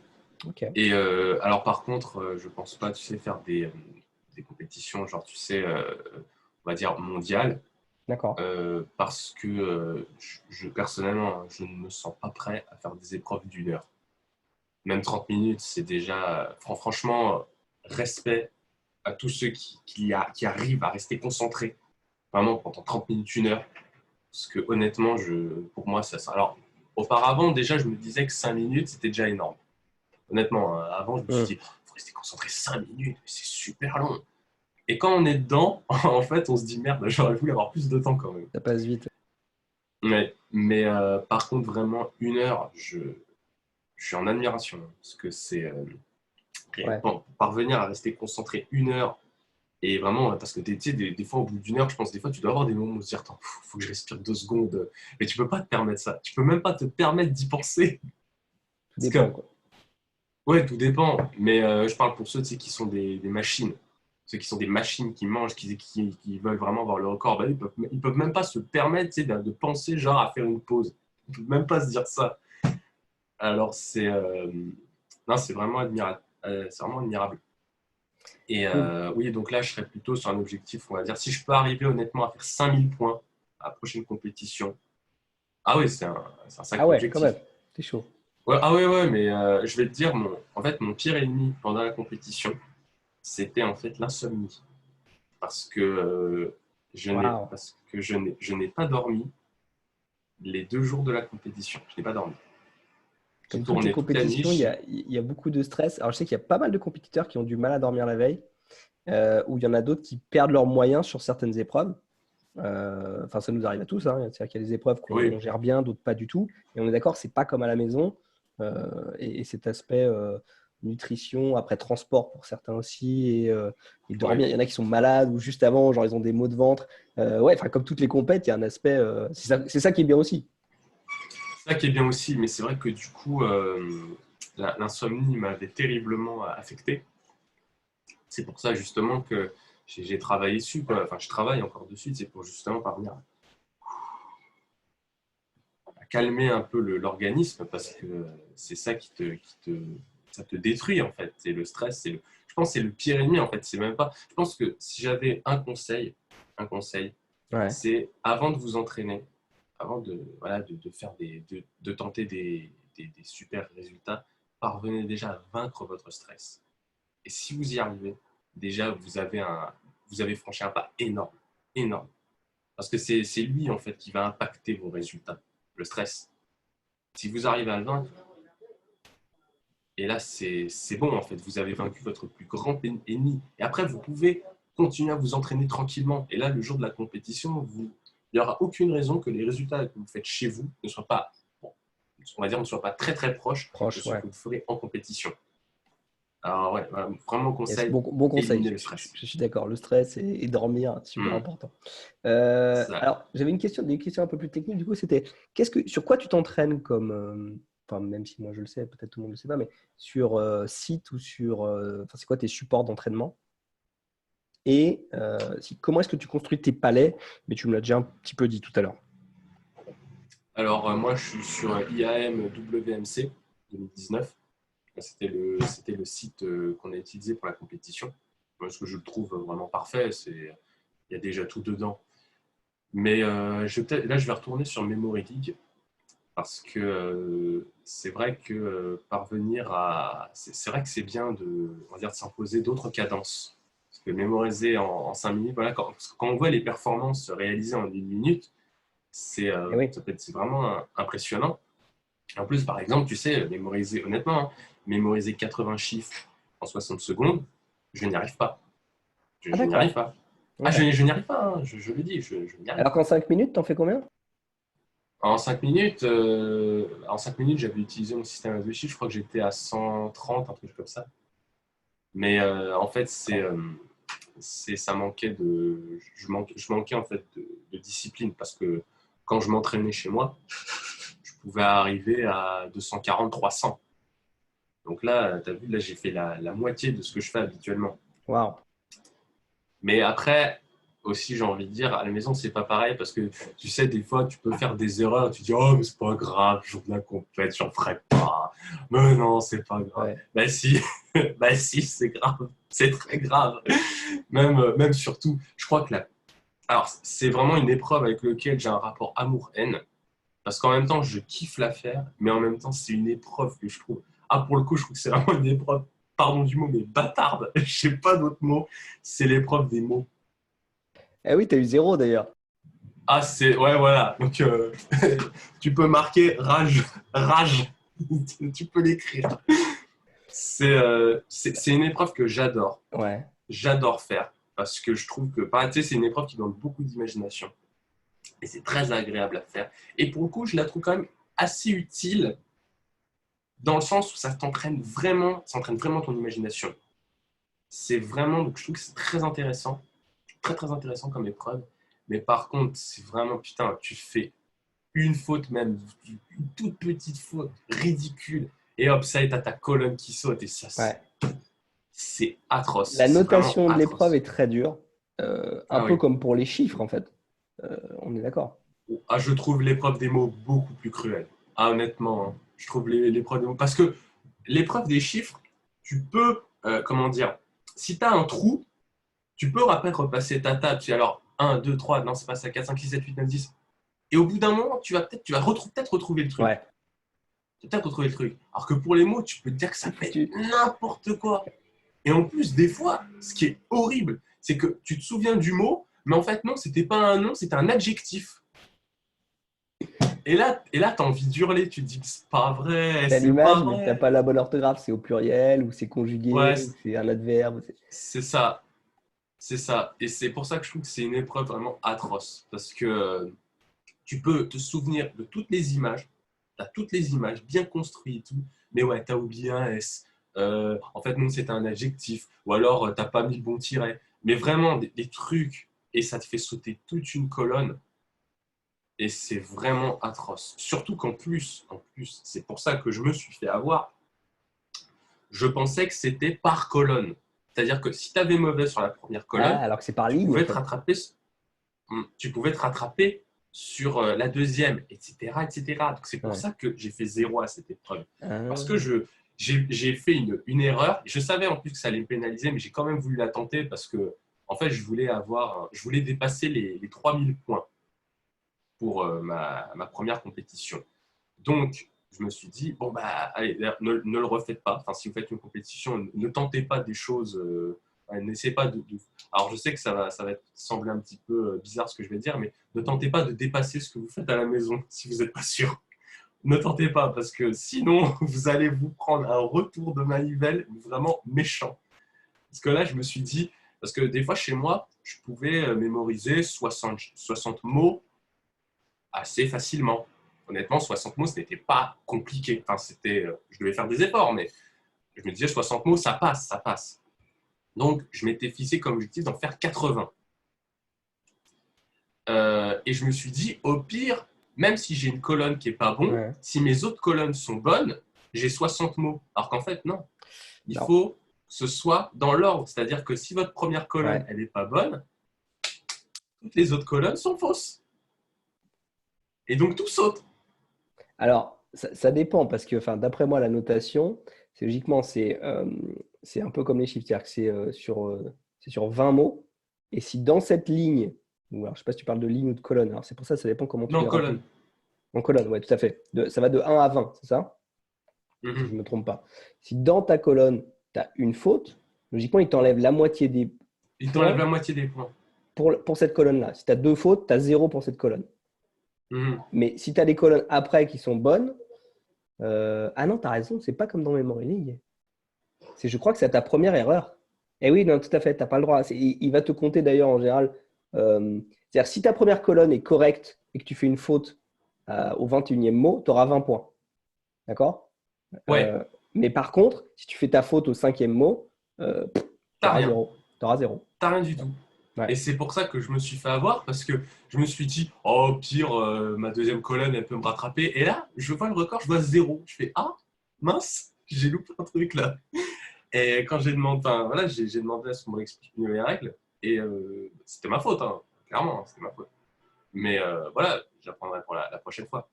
Ok, Et alors par contre, je pense pas, tu sais, faire des compétitions, genre, tu sais, on va dire mondiales, d'accord. parce que personnellement, je ne me sens pas prêt à faire des épreuves d'1 heure. Même 30 minutes, c'est déjà, franchement, respect à tous ceux qui arrivent à rester concentrés vraiment pendant 30 minutes, 1 heure. Parce que honnêtement, pour moi, ça. Alors, auparavant, déjà, je me disais que 5 minutes, c'était déjà énorme. Honnêtement, hein, avant, je me suis dit, Hmm. il faut rester concentré 5 minutes, c'est super long. Et quand on est dedans, en fait, on se dit, merde, j'aurais voulu avoir plus de temps quand même. Ça passe vite. Mais par contre, vraiment, 1 heure, je suis en admiration. Parce que c'est Ouais. pour parvenir à rester concentré 1 heure. Et vraiment, parce que tu sais, des fois, au bout d'1 heure, je pense, des fois, tu dois avoir des moments où tu te dis, attends, faut que je respire 2 secondes. Mais tu peux pas te permettre ça. Tu peux même pas te permettre d'y penser. Tout Parce dépend, que, quoi. ouais, tout dépend. Mais je parle pour ceux, tu sais, qui sont des machines. Ceux qui sont des machines qui mangent, qui veulent vraiment avoir le record. Bah, ils peuvent même pas se permettre, tu sais, de penser, genre, à faire une pause. Ils peuvent même pas se dire ça. Alors, non, c'est vraiment admirable. C'est vraiment admirable. Et Cool. oui, donc là, je serais plutôt sur un objectif, on va dire, si je peux arriver honnêtement à faire 5 000 points à la prochaine compétition. Ah oui, c'est un Ah sacré ouais, quand objectif. même. C'est chaud. Ouais, ah ouais, ouais, mais je vais te dire, en fait, mon pire ennemi pendant la compétition, c'était en fait l'insomnie. Parce que, Waouh. je n'ai pas dormi les 2 jours de la compétition. Je n'ai pas dormi. J'ai Comme toutes les tourné toute la nuit. compétitions, il y a beaucoup de stress. Alors, je sais qu'il y a pas mal de compétiteurs qui ont du mal à dormir la veille, ou il y en a d'autres qui perdent leurs moyens sur certaines épreuves. Enfin, ça nous arrive à tous, hein. C'est-à-dire qu'il y a des épreuves qu'on Oui, gère bien, d'autres pas du tout. Et on est d'accord, c'est pas comme à la maison. Et cet aspect nutrition, après transport pour certains aussi, et oui. dormir. Il y en a qui sont malades ou juste avant, genre ils ont des maux de ventre. Ouais, enfin, comme toutes les compètes, il y a un aspect. C'est ça qui est bien aussi. C'est ça qui est bien aussi, mais c'est vrai que du coup, l'insomnie m'avait terriblement affecté. C'est pour ça justement que j'ai travaillé dessus, quoi. Enfin, je travaille encore dessus, c'est pour justement parvenir à calmer un peu l'organisme, parce que c'est ça ça te détruit en fait. C'est le stress, je pense que c'est le pire ennemi en fait. C'est même pas. Je pense que si j'avais un conseil, Ouais. c'est avant de vous entraîner, avant voilà, de faire de tenter des super résultats, parvenez déjà à vaincre votre stress. Et si vous y arrivez, déjà, vous avez franchi un pas énorme, énorme. Parce que c'est lui, en fait, qui va impacter vos résultats, le stress. Si vous arrivez à le vaincre, et là, c'est bon, en fait, vous avez vaincu votre plus grand ennemi. Et après, vous pouvez continuer à vous entraîner tranquillement. Et là, le jour de la compétition, il n'y aura aucune raison que les résultats que vous faites chez vous ne soient pas, bon, on va dire, ne soient pas très, très proches de ce Ouais. que vous ferez en compétition. Alors, ouais, vraiment Yes, conseil, bon conseil, éliminer le stress. je suis d'accord. Le stress et dormir, super important. Ça. Alors, j'avais une question un peu plus technique. Du coup, c'était sur quoi tu t'entraînes comme, enfin, même si moi je le sais, peut-être tout le monde ne le sait pas, mais sur site ou sur, enfin, c'est quoi tes supports d'entraînement? Et comment est-ce que tu construis tes palais? Mais tu me l'as déjà un petit peu dit tout à l'heure. Alors, moi, je suis sur IAM WMC 2019. C'était le site qu'on a utilisé pour la compétition. Parce que je le trouve vraiment parfait. Il y a déjà tout dedans. Mais là, je vais retourner sur Memory League parce que c'est vrai que parvenir à. C'est vrai que c'est bien on va dire, de s'imposer d'autres cadences. Parce que mémoriser en 5 minutes, voilà, quand on voit les performances réalisées en 1 minute, Eh oui. c'est vraiment impressionnant. En plus, par exemple, tu sais, mémoriser, honnêtement, hein, mémoriser 80 chiffres en 60 secondes, je n'y arrive pas. Ah Je n'y arrive d'accord. pas. Ah, Ouais. je n'y arrive pas, hein, je le dis, je n'y arrive Alors pas. qu'en 5 minutes, t'en fais combien? En 5 minutes, j'avais utilisé mon système de chiffres, je crois que j'étais à 130, un truc comme ça. Mais en fait, ça manquait je manquais en fait de discipline parce que quand je m'entraînais chez moi, je pouvais arriver à 240, 300. Donc là, tu as vu, là, j'ai fait la moitié de ce que je fais habituellement. Waouh. Mais après, aussi, j'ai envie de dire, à la maison, c'est pas pareil parce que tu sais, des fois, tu peux faire des erreurs. Tu dis, oh, mais c'est pas grave, jour de la compète, j'en ferai pas. Mais non, c'est pas grave. Ouais. Bah si, bah si, c'est grave. C'est très grave. Même surtout, je crois que alors, c'est vraiment une épreuve avec laquelle j'ai un rapport amour-haine. Parce qu'en même temps, je kiffe la faire, mais en même temps, c'est une épreuve que je trouve. Ah, pour le coup, je trouve que c'est vraiment une épreuve, pardon du mot, mais bâtarde. Je sais pas d'autre mot. C'est l'épreuve des mots. Eh oui, t'as eu 0 d'ailleurs. Ah, ouais, voilà. Donc, tu peux marquer rage. Rage. Tu peux l'écrire. C'est une épreuve que j'adore. Ouais. J'adore faire. Parce que je trouve que, bah, tu sais, c'est une épreuve qui demande beaucoup d'imagination. Et c'est très agréable à faire. Et pour le coup, je la trouve quand même assez utile dans le sens où ça entraîne vraiment ton imagination. C'est vraiment, donc je trouve que c'est très intéressant, très très intéressant comme épreuve. Mais par contre, c'est vraiment, putain, tu fais une faute même, une toute petite faute, ridicule, et hop, ça y est, t'as ta colonne qui saute, et ça, Ouais. c'est atroce, La c'est vraiment notation de l'épreuve atroce. est très dure. Un Ah peu oui. comme pour les chiffres, en fait. On est d'accord. Ah, je trouve l'épreuve des mots beaucoup plus cruelle. Ah, honnêtement, hein, je trouve l'épreuve des mots. Parce que l'épreuve des chiffres, tu peux, comment dire, si tu as un trou, tu peux après repasser ta table. Tu dis alors 1, 2, 3, non, c'est pas ça, 4, 5, 6, 7, 8, 9, 10. Et au bout d'un moment, tu vas peut-être retrouver le truc. Ouais. Tu vas peut-être retrouver le truc. Alors que pour les mots, tu peux te dire que ça Il peut faut que être tu. n'importe quoi. Et en plus, des fois, ce qui est horrible, c'est que tu te souviens du mot, mais en fait, non, c'était pas un nom, c'était un adjectif. Et là, tu as envie d'hurler. Tu te dis, c'est pas vrai, T'as c'est pas l'image, mais t'as vrai. pas la bonne orthographe. C'est au pluriel, ou c'est conjugué, Ouais, ou c'est un adverbe. c'est ça. C'est ça. Et c'est pour ça que je trouve que c'est une épreuve vraiment atroce. Parce que tu peux te souvenir de toutes les images. Tu as toutes les images bien construites et tout. Mais ouais, tu as oublié un S. En fait, non, c'est un adjectif. Ou alors, tu n'as pas mis le bon tiret. Mais vraiment, des trucs. Et ça te fait sauter toute une colonne. Et c'est vraiment atroce. Surtout en plus, c'est pour ça que je me suis fait avoir. Je pensais que c'était par colonne. C'est-à-dire que si tu avais mauvais sur la première Ah, colonne, alors que c'est par tu ligne, en pouvais te fait. rattraper, tu pouvais te rattraper sur la deuxième, etc., etc. Donc c'est pour Ouais. ça que j'ai fait 0 à cette épreuve. Parce que Ah. j'ai fait une erreur. Je savais en plus que ça allait me pénaliser, mais j'ai quand même voulu la tenter parce que en fait, je voulais dépasser les 3000 points. pour ma première compétition. Donc, je me suis dit, bon, bah, allez, ne le refaites pas. Enfin, si vous faites une compétition, ne tentez pas des choses. N'essayez pas de. Alors, je sais que ça va sembler un petit peu bizarre ce que je vais dire, mais ne tentez pas de dépasser ce que vous faites à la maison si vous n'êtes pas sûr. Ne tentez pas, parce que sinon, vous allez vous prendre un retour de manivelle vraiment méchant. Parce que là, je me suis dit, parce que des fois, chez moi, je pouvais mémoriser 60 mots assez facilement. Honnêtement, 60 mots, ce n'était pas compliqué. Enfin, je devais faire des efforts, mais je me disais 60 mots, ça passe, ça passe. Donc, je m'étais fixé comme objectif d'en faire 80. Et je me suis dit, au pire, même si j'ai une colonne qui n'est pas bonne, Ouais. si mes autres colonnes sont bonnes, j'ai 60 mots. Alors qu'en fait, non. Il Non. faut que ce soit dans l'ordre. C'est-à-dire que si votre première colonne, Ouais. elle n'est pas bonne, toutes les autres colonnes sont fausses. Et donc, tout saute. Alors, ça dépend parce que, enfin, d'après moi, la notation, c'est logiquement, c'est un peu comme les chiffres, c'est-à-dire que c'est sur 20 mots. Et si dans cette ligne, ou alors, je ne sais pas si tu parles de ligne ou de colonne, alors c'est pour ça dépend comment tu Non, les colonne. remplis. En colonne, oui, tout à fait. Ça va de 1 à 20, c'est ça? Si je Mhm. ne me trompe pas. Si dans ta colonne, tu as une faute, logiquement, il t'enlève la moitié des Il t'enlève points la moitié des points. pour cette colonne-là. Si tu as 2 fautes, tu as 0 pour cette colonne. Mhm. Mais si tu as des colonnes après qui sont bonnes, ah non, tu as raison, c'est pas comme dans Memory League. Je crois que c'est ta première erreur. Et oui, non, tout à fait, tu n'as pas le droit. Il va te compter d'ailleurs en général. C'est-à-dire, si ta première colonne est correcte et que tu fais une faute au 21e mot, tu auras 20 points. D'accord? Ouais, Mais par contre, si tu fais ta faute au 5e mot, tu t'as auras rien. 0. T'auras 0. T'as rien du tout. Ouais. Et c'est pour ça que je me suis fait avoir, parce que je me suis dit, oh, au pire, ma deuxième colonne, elle peut me rattraper. Et là, je vois le record, je vois 0. Je fais, ah, mince, j'ai loupé un truc là. Et quand j'ai demandé, enfin, voilà, j'ai demandé à ce qu'on m'explique mieux les règles, et c'était ma faute, hein, clairement, c'était ma faute. Mais voilà, j'apprendrai pour la prochaine fois.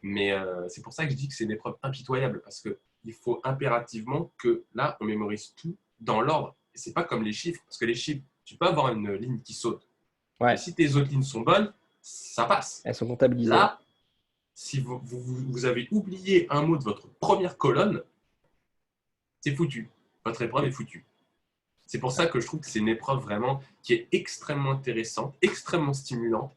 Mais c'est pour ça que je dis que c'est une épreuve impitoyable, parce qu'il faut impérativement que là, on mémorise tout dans l'ordre. Et c'est pas comme les chiffres, parce que les chiffres, tu peux avoir une ligne qui saute. Mais Ouais. si tes autres lignes sont bonnes, ça passe. Elles sont comptabilisées. Là, si vous avez oublié un mot de votre première colonne, c'est foutu. Votre épreuve est foutue. C'est pour ça que je trouve que c'est une épreuve vraiment qui est extrêmement intéressante, extrêmement stimulante.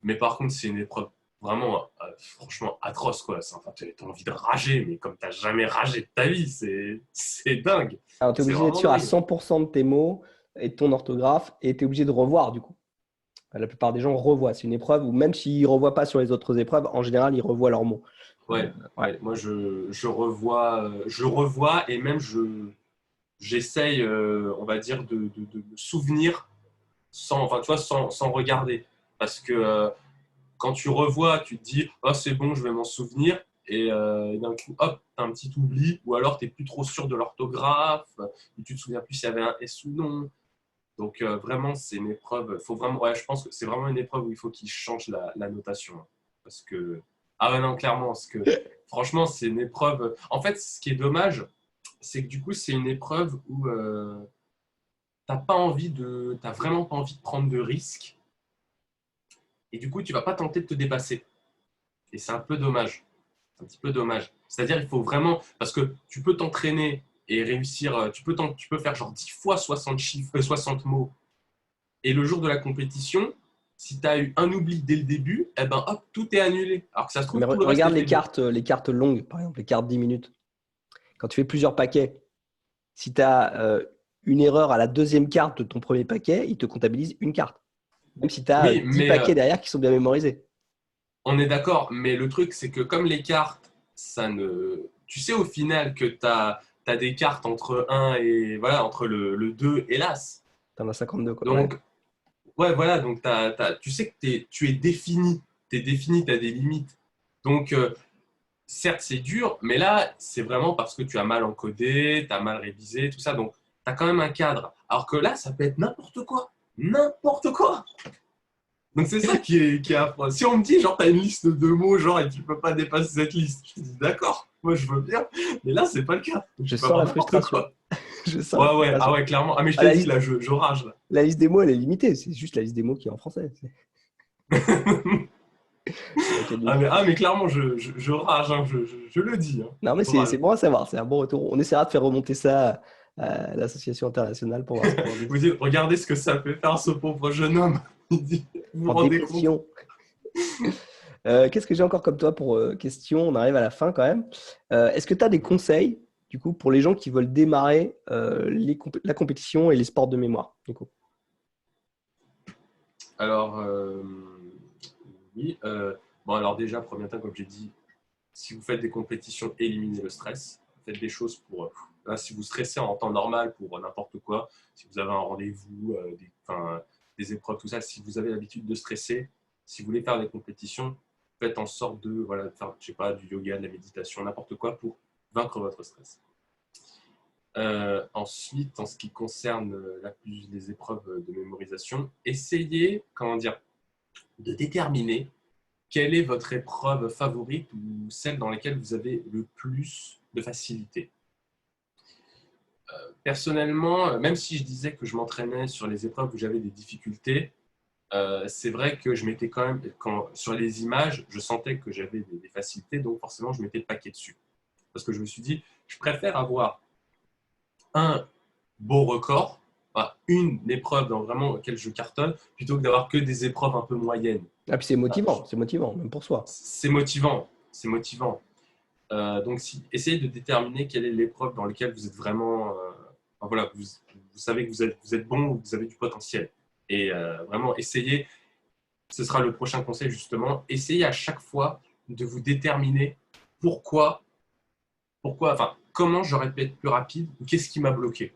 Mais par contre, c'est une épreuve vraiment, franchement, atroce, quoi. Enfin, tu as envie de rager, mais comme tu n'as jamais ragé de ta vie, c'est dingue. Alors, tu es C'est obligé d'être vraiment sûr à dingue. 100% de tes mots et de ton orthographe et tu es obligé de revoir du coup. La plupart des gens revoient. C'est une épreuve où même s'ils ne revoient pas sur les autres épreuves, en général, ils revoient leurs mots. Ouais, Ouais. ouais. Moi, je revois et même j'essaye, on va dire, de me souvenir enfin, tu vois, sans regarder. Parce que quand tu revois, tu te dis, oh, c'est bon, je vais m'en souvenir. Et d'un coup, hop, tu as un petit oubli. Ou alors, tu n'es plus trop sûr de l'orthographe. Ou tu te souviens plus s'il y avait un S ou non. Donc, vraiment, c'est une épreuve. Faut vraiment, ouais, je pense que c'est vraiment une épreuve où il faut qu'il change la notation. Parce que, ah ouais, non, clairement, parce que franchement, c'est une épreuve. En fait, ce qui est dommage, c'est que du coup, c'est une épreuve où t'as vraiment pas envie de prendre de risques. Et du coup, tu vas pas tenter de te dépasser. Et c'est un peu dommage. C'est un petit peu dommage. C'est-à-dire, il faut vraiment. Parce que tu peux t'entraîner et réussir. Tu peux faire genre 10 fois 60 chiffres, 60 mots. Et le jour de la compétition, si tu as eu un oubli dès le début, eh ben hop, tout est annulé. Alors que ça se trouve, Mais tout le reste regarde était bon. les cartes longues, par exemple, les cartes 10 minutes. Quand tu fais plusieurs paquets, si tu as une erreur à la deuxième carte de ton premier paquet, il te comptabilise une carte. Même si tu as Oui, 10 mais paquets derrière qui sont bien mémorisés. on est d'accord. Mais le truc, c'est que comme les cartes, ça ne. Tu sais au final que tu as des cartes entre un et voilà, entre le 2 et l'As. Tu en as 52, quoi. Ouais. Donc, ouais, voilà, donc tu sais que tu es défini. Tu es défini, tu as des limites. Donc, certes, c'est dur, mais là, c'est vraiment parce que tu as mal encodé, tu as mal révisé, tout ça. Donc, tu as quand même un cadre. Alors que là, ça peut être n'importe quoi. N'importe quoi. Donc, c'est ça qui est affreux. Si on me dit, genre, tu as une liste de mots, genre, et tu peux pas dépasser cette liste, je te dis, d'accord, moi, je veux bien. Mais là, c'est pas le cas. Donc, Je tu peux sens avoir la n'importe frustration. quoi. Je sens la Ouais, ouais, ah frustration. ouais, clairement. Ah, mais je Ah, t'ai dit, là, je rage. Là. la liste des mots, elle est limitée. C'est juste la liste des mots qui est en français. Ok, donc, Mais clairement, je rage, hein, je le dis. Hein, non, mais je rage. c'est bon à savoir, c'est un bon retour. On essaiera de faire remonter ça à l'association internationale pour voir ce qu'ils en Vous disent. dites, regardez ce que ça fait faire ce pauvre jeune homme. Il dit, vous vous En rendez compte? dépression. Qu'est-ce que j'ai encore comme toi pour question? On arrive à la fin quand même. Est-ce que tu as des conseils, du coup, pour les gens qui veulent démarrer la compétition et les sports de mémoire, du coup? Alors, oui. Bon, alors déjà, premier temps, comme j'ai dit, si vous faites des compétitions, éliminez le stress. Faites des choses pour. Là, si vous stressez en temps normal pour n'importe quoi, si vous avez un rendez-vous, des épreuves, tout ça, si vous avez l'habitude de stresser, si vous voulez faire des compétitions, faites en sorte de, voilà, de faire, je sais pas, du yoga, de la méditation, n'importe quoi pour vaincre votre stress. Ensuite, en ce qui concerne les épreuves de mémorisation, essayez, comment dire, de déterminer quelle est votre épreuve favorite ou celle dans laquelle vous avez le plus de facilité. Personnellement, même si je disais que je m'entraînais sur les épreuves où j'avais des difficultés, c'est vrai que je m'étais quand même, sur les images, je sentais que j'avais des facilités, donc forcément, je mettais le paquet dessus. Parce que je me suis dit, je préfère avoir un beau record, une épreuve dans vraiment laquelle je cartonne, plutôt que d'avoir que des épreuves un peu moyennes. Ah, puis c'est motivant, même pour soi. C'est motivant, c'est motivant. Donc, essayez de déterminer quelle est l'épreuve dans laquelle vous êtes vraiment, voilà, vous savez que vous êtes bon, vous avez du potentiel. Et vraiment, essayez, ce sera le prochain conseil justement, essayez à chaque fois de vous déterminer enfin, comment j'aurais pu être plus rapide ou qu'est-ce qui m'a bloqué.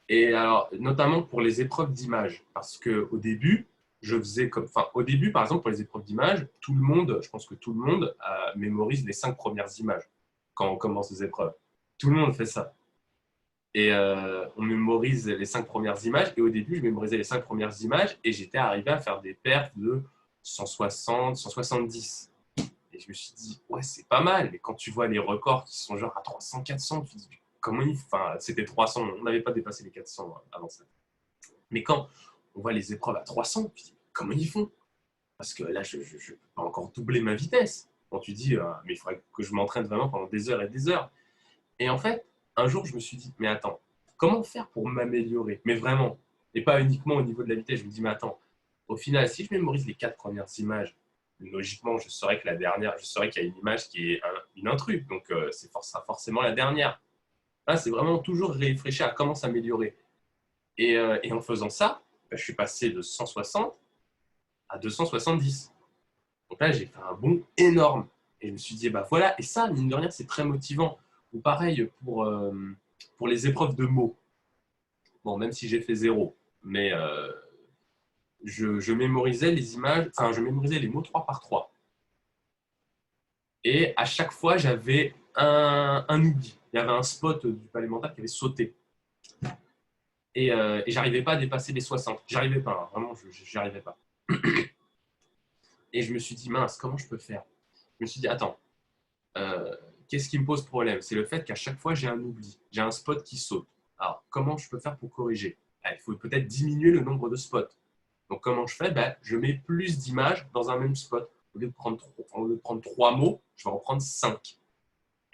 Et alors, notamment pour les épreuves d'image, parce qu'au début, au début, par exemple, pour les épreuves d'image, tout le monde, je pense que tout le monde mémorise les 5 premières images quand on commence les épreuves. Tout le monde fait ça. Et on mémorise les 5 premières images. Et au début, je mémorisais les 5 premières images et j'étais arrivé à faire des perfs de 160, 170. Et je me suis dit, ouais, c'est pas mal. Mais quand tu vois les records qui sont genre à 300, 400, tu te dis, comment ils. Enfin, c'était 300, on n'avait pas dépassé les 400 avant ça. Mais quand on voit les épreuves à 300, tu te dis, comment ils font? Parce que là, je ne peux pas encore doubler ma vitesse. Quand tu dis, mais il faudrait que je m'entraîne vraiment pendant des heures et des heures. Et en fait, un jour, je me suis dit, mais attends, comment faire pour m'améliorer? Mais vraiment, et pas uniquement au niveau de la vitesse. Je me dis, mais attends, au final, si je mémorise les 4 premières images, logiquement, je saurais que la dernière, je saurais qu'il y a une image qui est une intrus, donc sera forcément la dernière. Là, c'est vraiment toujours réfléchir à comment s'améliorer. Et en faisant ça, je suis passé de 160 à 270. Donc là, j'ai fait un bond énorme. Et je me suis dit, bah voilà, et ça, mine de rien, c'est très motivant. Ou pareil pour les épreuves de mots. Bon, même si j'ai fait zéro, mais je mémorisais les images, enfin, je mémorisais les mots 3 par 3. Et à chaque fois, j'avais un oubli. Il y avait un spot du palais mental qui avait sauté. Et j'arrivais pas à dépasser les 60. J'arrivais pas, hein, vraiment, j'y arrivais pas. Et je me suis dit, mince, comment je peux faire? Je me suis dit, attends, euh, qu'est-ce qui me pose problème? C'est le fait qu'à chaque fois, j'ai un oubli. J'ai un spot qui saute. Alors, comment je peux faire pour corriger? Il faut peut-être diminuer le nombre de spots. Donc, comment je fais? Je mets plus d'images dans un même spot. Au lieu de prendre 3 mots, je vais en prendre 5.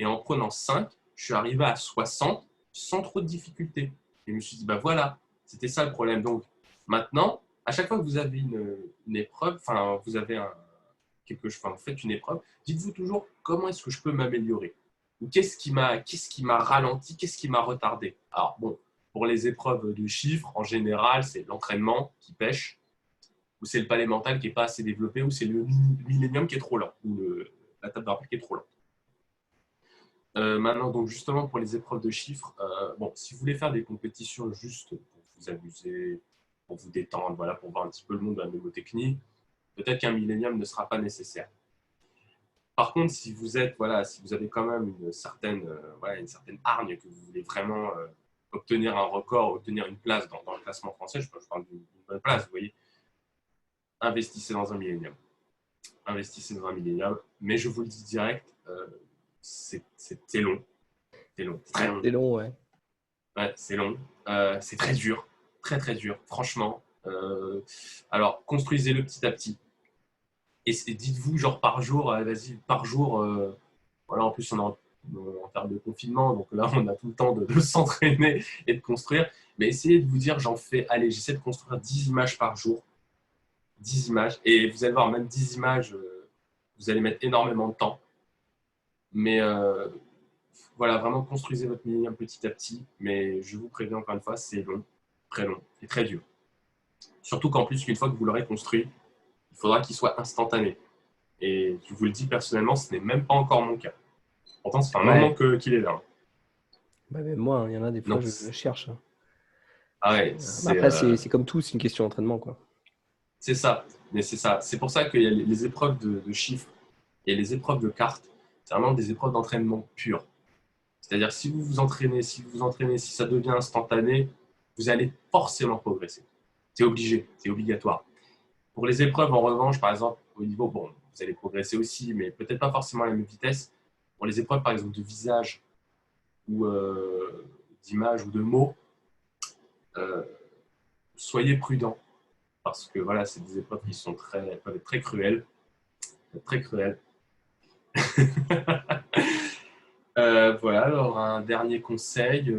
Et en prenant 5, je suis arrivé à 60 sans trop de difficultés. Et je me suis dit, bah voilà, c'était ça le problème. Donc, maintenant, à chaque fois que vous avez une épreuve, enfin, vous avez vous faites une épreuve, dites-vous toujours comment est-ce que je peux m'améliorer? Ou qu'est-ce qui m'a ralenti, qu'est-ce qui m'a retardé? Alors bon, pour les épreuves de chiffres, en général, c'est l'entraînement qui pêche, ou c'est le palais mental qui n'est pas assez développé, ou c'est le millénium qui est trop lent, ou la table de rappel qui est trop lente. Maintenant, donc justement pour les épreuves de chiffres, bon, si vous voulez faire des compétitions juste pour vous amuser, pour vous détendre, voilà, pour voir un petit peu le monde de la mnémotechnie, peut-être qu'un millénium ne sera pas nécessaire. Par contre, si vous avez quand même une certaine hargne, que vous voulez vraiment obtenir un record, obtenir une place dans le classement français, je parle d'une bonne place, vous voyez, investissez dans un millénium. Investissez dans un millénium, mais je vous le dis direct, c'est long. C'est long, c'est très long. C'est long, ouais. Ouais, c'est long. C'est très dur. Très, très dur, franchement. Alors, construisez-le petit à petit. et dites-vous, genre par jour, vas-y, par jour, voilà, en plus on est en termes de confinement, donc là on a tout le temps de s'entraîner et de construire. Mais essayez de vous dire, allez, j'essaie de construire 10 images par jour, 10 images, et vous allez voir, même 10 images, vous allez mettre énormément de temps. Mais voilà, vraiment construisez votre Millennium petit à petit, mais je vous préviens encore une fois, c'est long et très dur. Surtout qu'en plus, une fois que vous l'aurez construit, il faudra qu'il soit instantané. Et je vous le dis personnellement, ce n'est même pas encore mon cas. Pourtant, ça fait un moment Ouais. qu'il est là. Bah, même moi, hein, il y en a des fois, Donc, je cherche, hein. ah ouais, Mais après, c'est comme tout, c'est une question d'entraînement, quoi. c'est ça. Mais c'est ça. C'est pour ça qu'il y a les épreuves de chiffres et les épreuves de cartes. C'est vraiment des épreuves d'entraînement pures. C'est-à-dire, si vous vous entraînez, si ça devient instantané, vous allez forcément progresser. C'est obligé, c'est obligatoire. Pour les épreuves, en revanche, par exemple, au niveau, bon, vous allez progresser aussi, mais peut-être pas forcément à la même vitesse. Pour les épreuves, par exemple, de visage ou d'image ou de mots, euh, soyez prudent parce que voilà, c'est des épreuves qui sont peuvent être très cruelles, très cruelles. Voilà, alors un dernier conseil,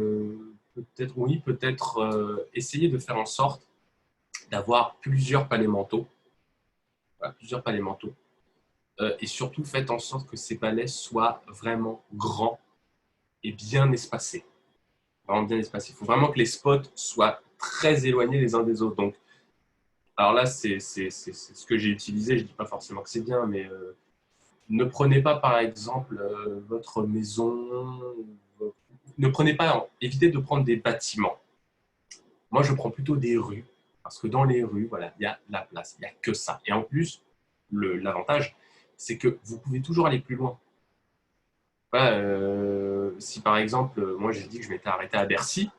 peut-être essayer de faire en sorte d'avoir plusieurs palais mentaux, voilà, plusieurs palais mentaux, et surtout faites en sorte que ces palais soient vraiment grands et bien espacés. Vraiment bien espacés. Il faut vraiment que les spots soient très éloignés les uns des autres. Donc, alors là, c'est ce que j'ai utilisé. Je ne dis pas forcément que c'est bien, mais ne prenez pas, par exemple, votre maison. Ne prenez pas, évitez de prendre des bâtiments. Moi, je prends plutôt des rues, parce que dans les rues, voilà, il y a la place, il n'y a que ça. Et en plus, l'avantage, c'est que vous pouvez toujours aller plus loin. Voilà, si par exemple, moi j'ai dit que je m'étais arrêté à Bercy,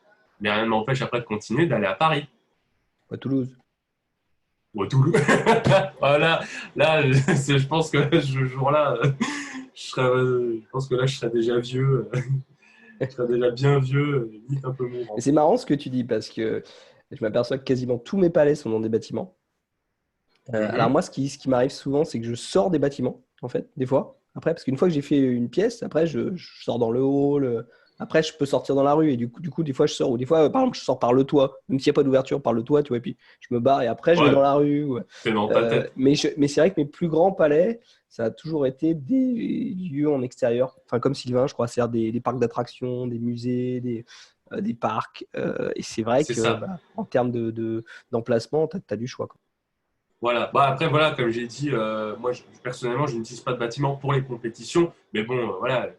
mais rien ne m'empêche après de continuer d'aller à Paris À Toulouse. ou à Toulouse. Voilà, là, je pense que ce jour-là, je pense que là, je serais déjà vieux, je serais déjà bien vieux, limite un peu Mais mourant. c'est marrant ce que tu dis parce que je m'aperçois que quasiment tous mes palais sont dans des bâtiments. Alors Mhm. moi, ce qui m'arrive souvent, c'est que je sors des bâtiments, en fait, des fois. Après, parce qu'une fois que j'ai fait une pièce, après, je sors dans le hall. Après, je peux sortir dans la rue. Et du coup, des fois, je sors. Ou des fois, par exemple, je sors par le toit. Même s'il n'y a pas d'ouverture, par le toit, tu vois. Et puis, je me barre et après, je vais dans Ouais, la rue. Ouais. c'est dans ta tête. Mais c'est vrai que mes plus grands palais, ça a toujours été des lieux en extérieur. Enfin, comme Sylvain, je crois, c'est-à-dire des parcs d'attractions, des musées, des parcs. Et c'est vrai C'est que, ça. bah, en termes d'emplacement, tu as du choix, quoi. Voilà. Bah, après, voilà, comme j'ai dit, moi, personnellement, je n'utilise pas de bâtiment pour les compétitions. Mais bon, voilà,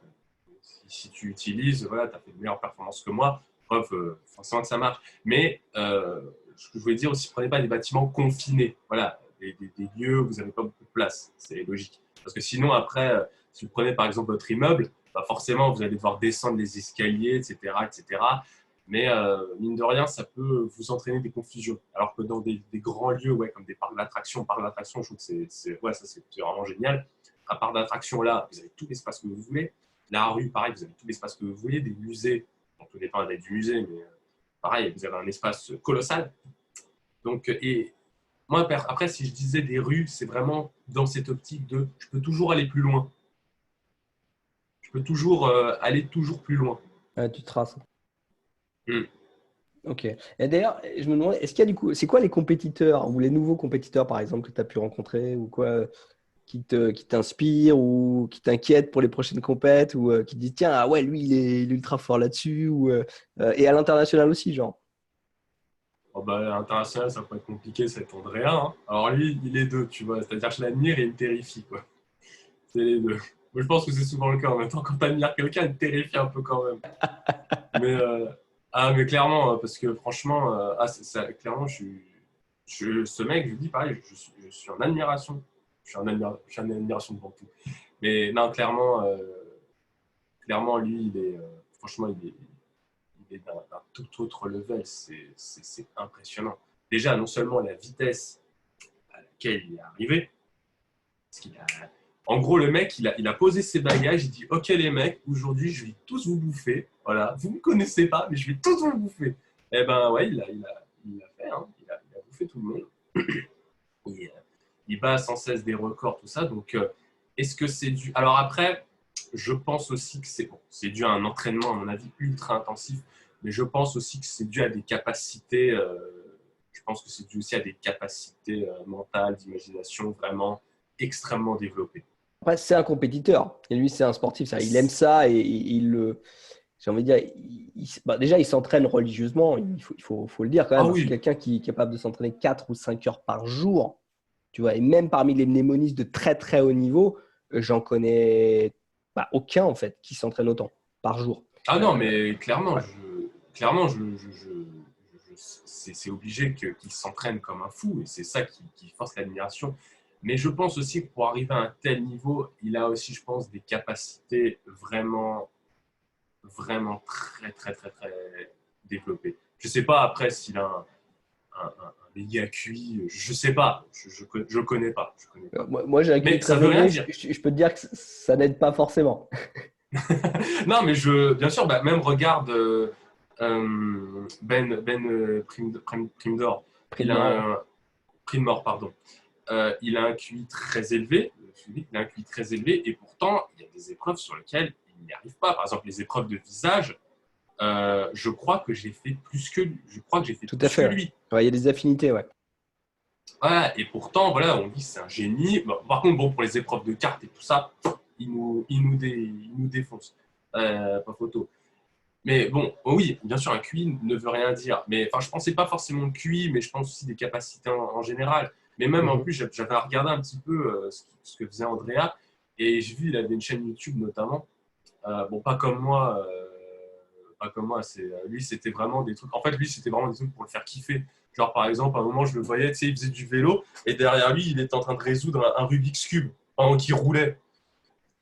si tu utilises, voilà, tu as fait de meilleures performances que moi. Preuve, forcément que ça marche. Mais ce que je voulais dire aussi, prenez pas des bâtiments confinés. Voilà, des lieux où vous n'avez pas beaucoup de place. C'est logique. Parce que sinon, après, si vous prenez par exemple votre immeuble, bah forcément, vous allez devoir descendre les escaliers, etc. etc. Mais mine de rien, ça peut vous entraîner des confusions. Alors que dans des grands lieux, ouais, comme des parcs d'attraction, je trouve que ouais, ça, c'est vraiment génial. Un parc d'attraction, là, vous avez tout l'espace que vous voulez. La rue, pareil, vous avez tout l'espace que vous voulez. Des musées, on tout dépend d'être du musée, mais pareil, vous avez un espace colossal. Donc, et moi, après, si je disais des rues, c'est vraiment dans cette optique de je peux toujours aller plus loin. Je peux toujours aller toujours plus loin. Tu traces. Mm. Ok. Et d'ailleurs, je me demandais, est-ce qu'il y a du coup, c'est quoi les compétiteurs ou les nouveaux compétiteurs, par exemple, que tu as pu rencontrer ou quoi, qui t'inspirent ou qui t'inquiètent pour les prochaines compètes ou qui te disent, tiens, ah ouais, lui, il est ultra fort là-dessus et à l'international aussi, genre. Oh bah, à l'international, ça peut être compliqué, c'est Andrea. Hein. Alors lui, il est deux, tu vois. C'est-à-dire que je l'admire et il me terrifie, quoi. C'est les deux. Moi, je pense que c'est souvent le cas. En même temps, quand tu admires quelqu'un, il te terrifie un peu quand même. Mais, mais clairement, parce que franchement, clairement, ce mec, je lui dis pareil, je suis en admiration. Je suis en admiration devant tout. Mais non, clairement lui, franchement, il est d'un tout autre level. C'est impressionnant. Déjà, non seulement la vitesse à laquelle il est arrivé, parce qu'il a, en gros, le mec, il a posé ses bagages, il dit ok les mecs, aujourd'hui je vais tous vous bouffer. Voilà, vous ne me connaissez pas, mais je vais tous vous bouffer. Eh ben ouais, il l'a fait, hein. Il a bouffé tout le monde. Il, il bat sans cesse des records, tout ça. Donc, est-ce que c'est dû… Alors après, je pense aussi que c'est dû à un entraînement, à mon avis, ultra intensif, mais je pense aussi que c'est dû à des capacités, je pense que c'est dû aussi à des capacités mentales, d'imagination vraiment extrêmement développées. Après, c'est un compétiteur. Et lui, c'est un sportif. Il aime ça et j'ai envie de dire, déjà, il s'entraîne religieusement. Il faut le dire quand Ah même. C'est oui, quelqu'un qui est capable de s'entraîner 4 ou 5 heures par jour. Tu vois, et même parmi les mnémonistes de très, très haut niveau, j'en connais aucun, en fait, qui s'entraîne autant par jour. ah non, Euh, mais clairement, ouais. c'est obligé qu'il s'entraîne comme un fou et c'est ça qui force l'admiration. Mais je pense aussi que pour arriver à un tel niveau, il a aussi, je pense, des capacités vraiment, vraiment très, très, très, très développées. Je ne sais pas après s'il a un méga QI, je ne sais pas, je le connais pas, je connais pas. Moi, j'ai un QI Mais ça très veut rien élevé. dire. Je peux te dire que ça n'aide pas forcément. Non, mais bien sûr, même regarde Prime d'Or. Prix Il de a mort. un Prime mort, pardon. Il a un QI très élevé. Il a un QI très élevé et pourtant, il y a des épreuves sur lesquelles il n'y arrive pas. Par exemple, les épreuves de visage, je crois que j'ai fait plus que lui. Je crois que j'ai fait Tout à plus que fait. Ouais. lui. Ouais, il y a des affinités, ouais. Voilà, et pourtant, voilà, on dit que c'est un génie. Bon, par contre, bon, pour les épreuves de cartes et tout ça, il nous défonce. Pas photo. Mais bon, oh oui, bien sûr, un QI ne veut rien dire. Mais enfin, je pensais pas forcément le QI, mais je pense aussi des capacités en général. Mais même en Mhm. plus, j'avais regardé un petit peu ce que faisait Andrea, et j'ai vu, il avait une chaîne YouTube notamment. Bon, pas comme moi, pas comme moi. Lui, c'était vraiment des trucs. En fait, lui, c'était vraiment des trucs pour le faire kiffer. Genre, par exemple, à un moment, je le voyais, tu sais, il faisait du vélo, et derrière lui, il était en train de résoudre un Rubik's Cube pendant qu'il roulait.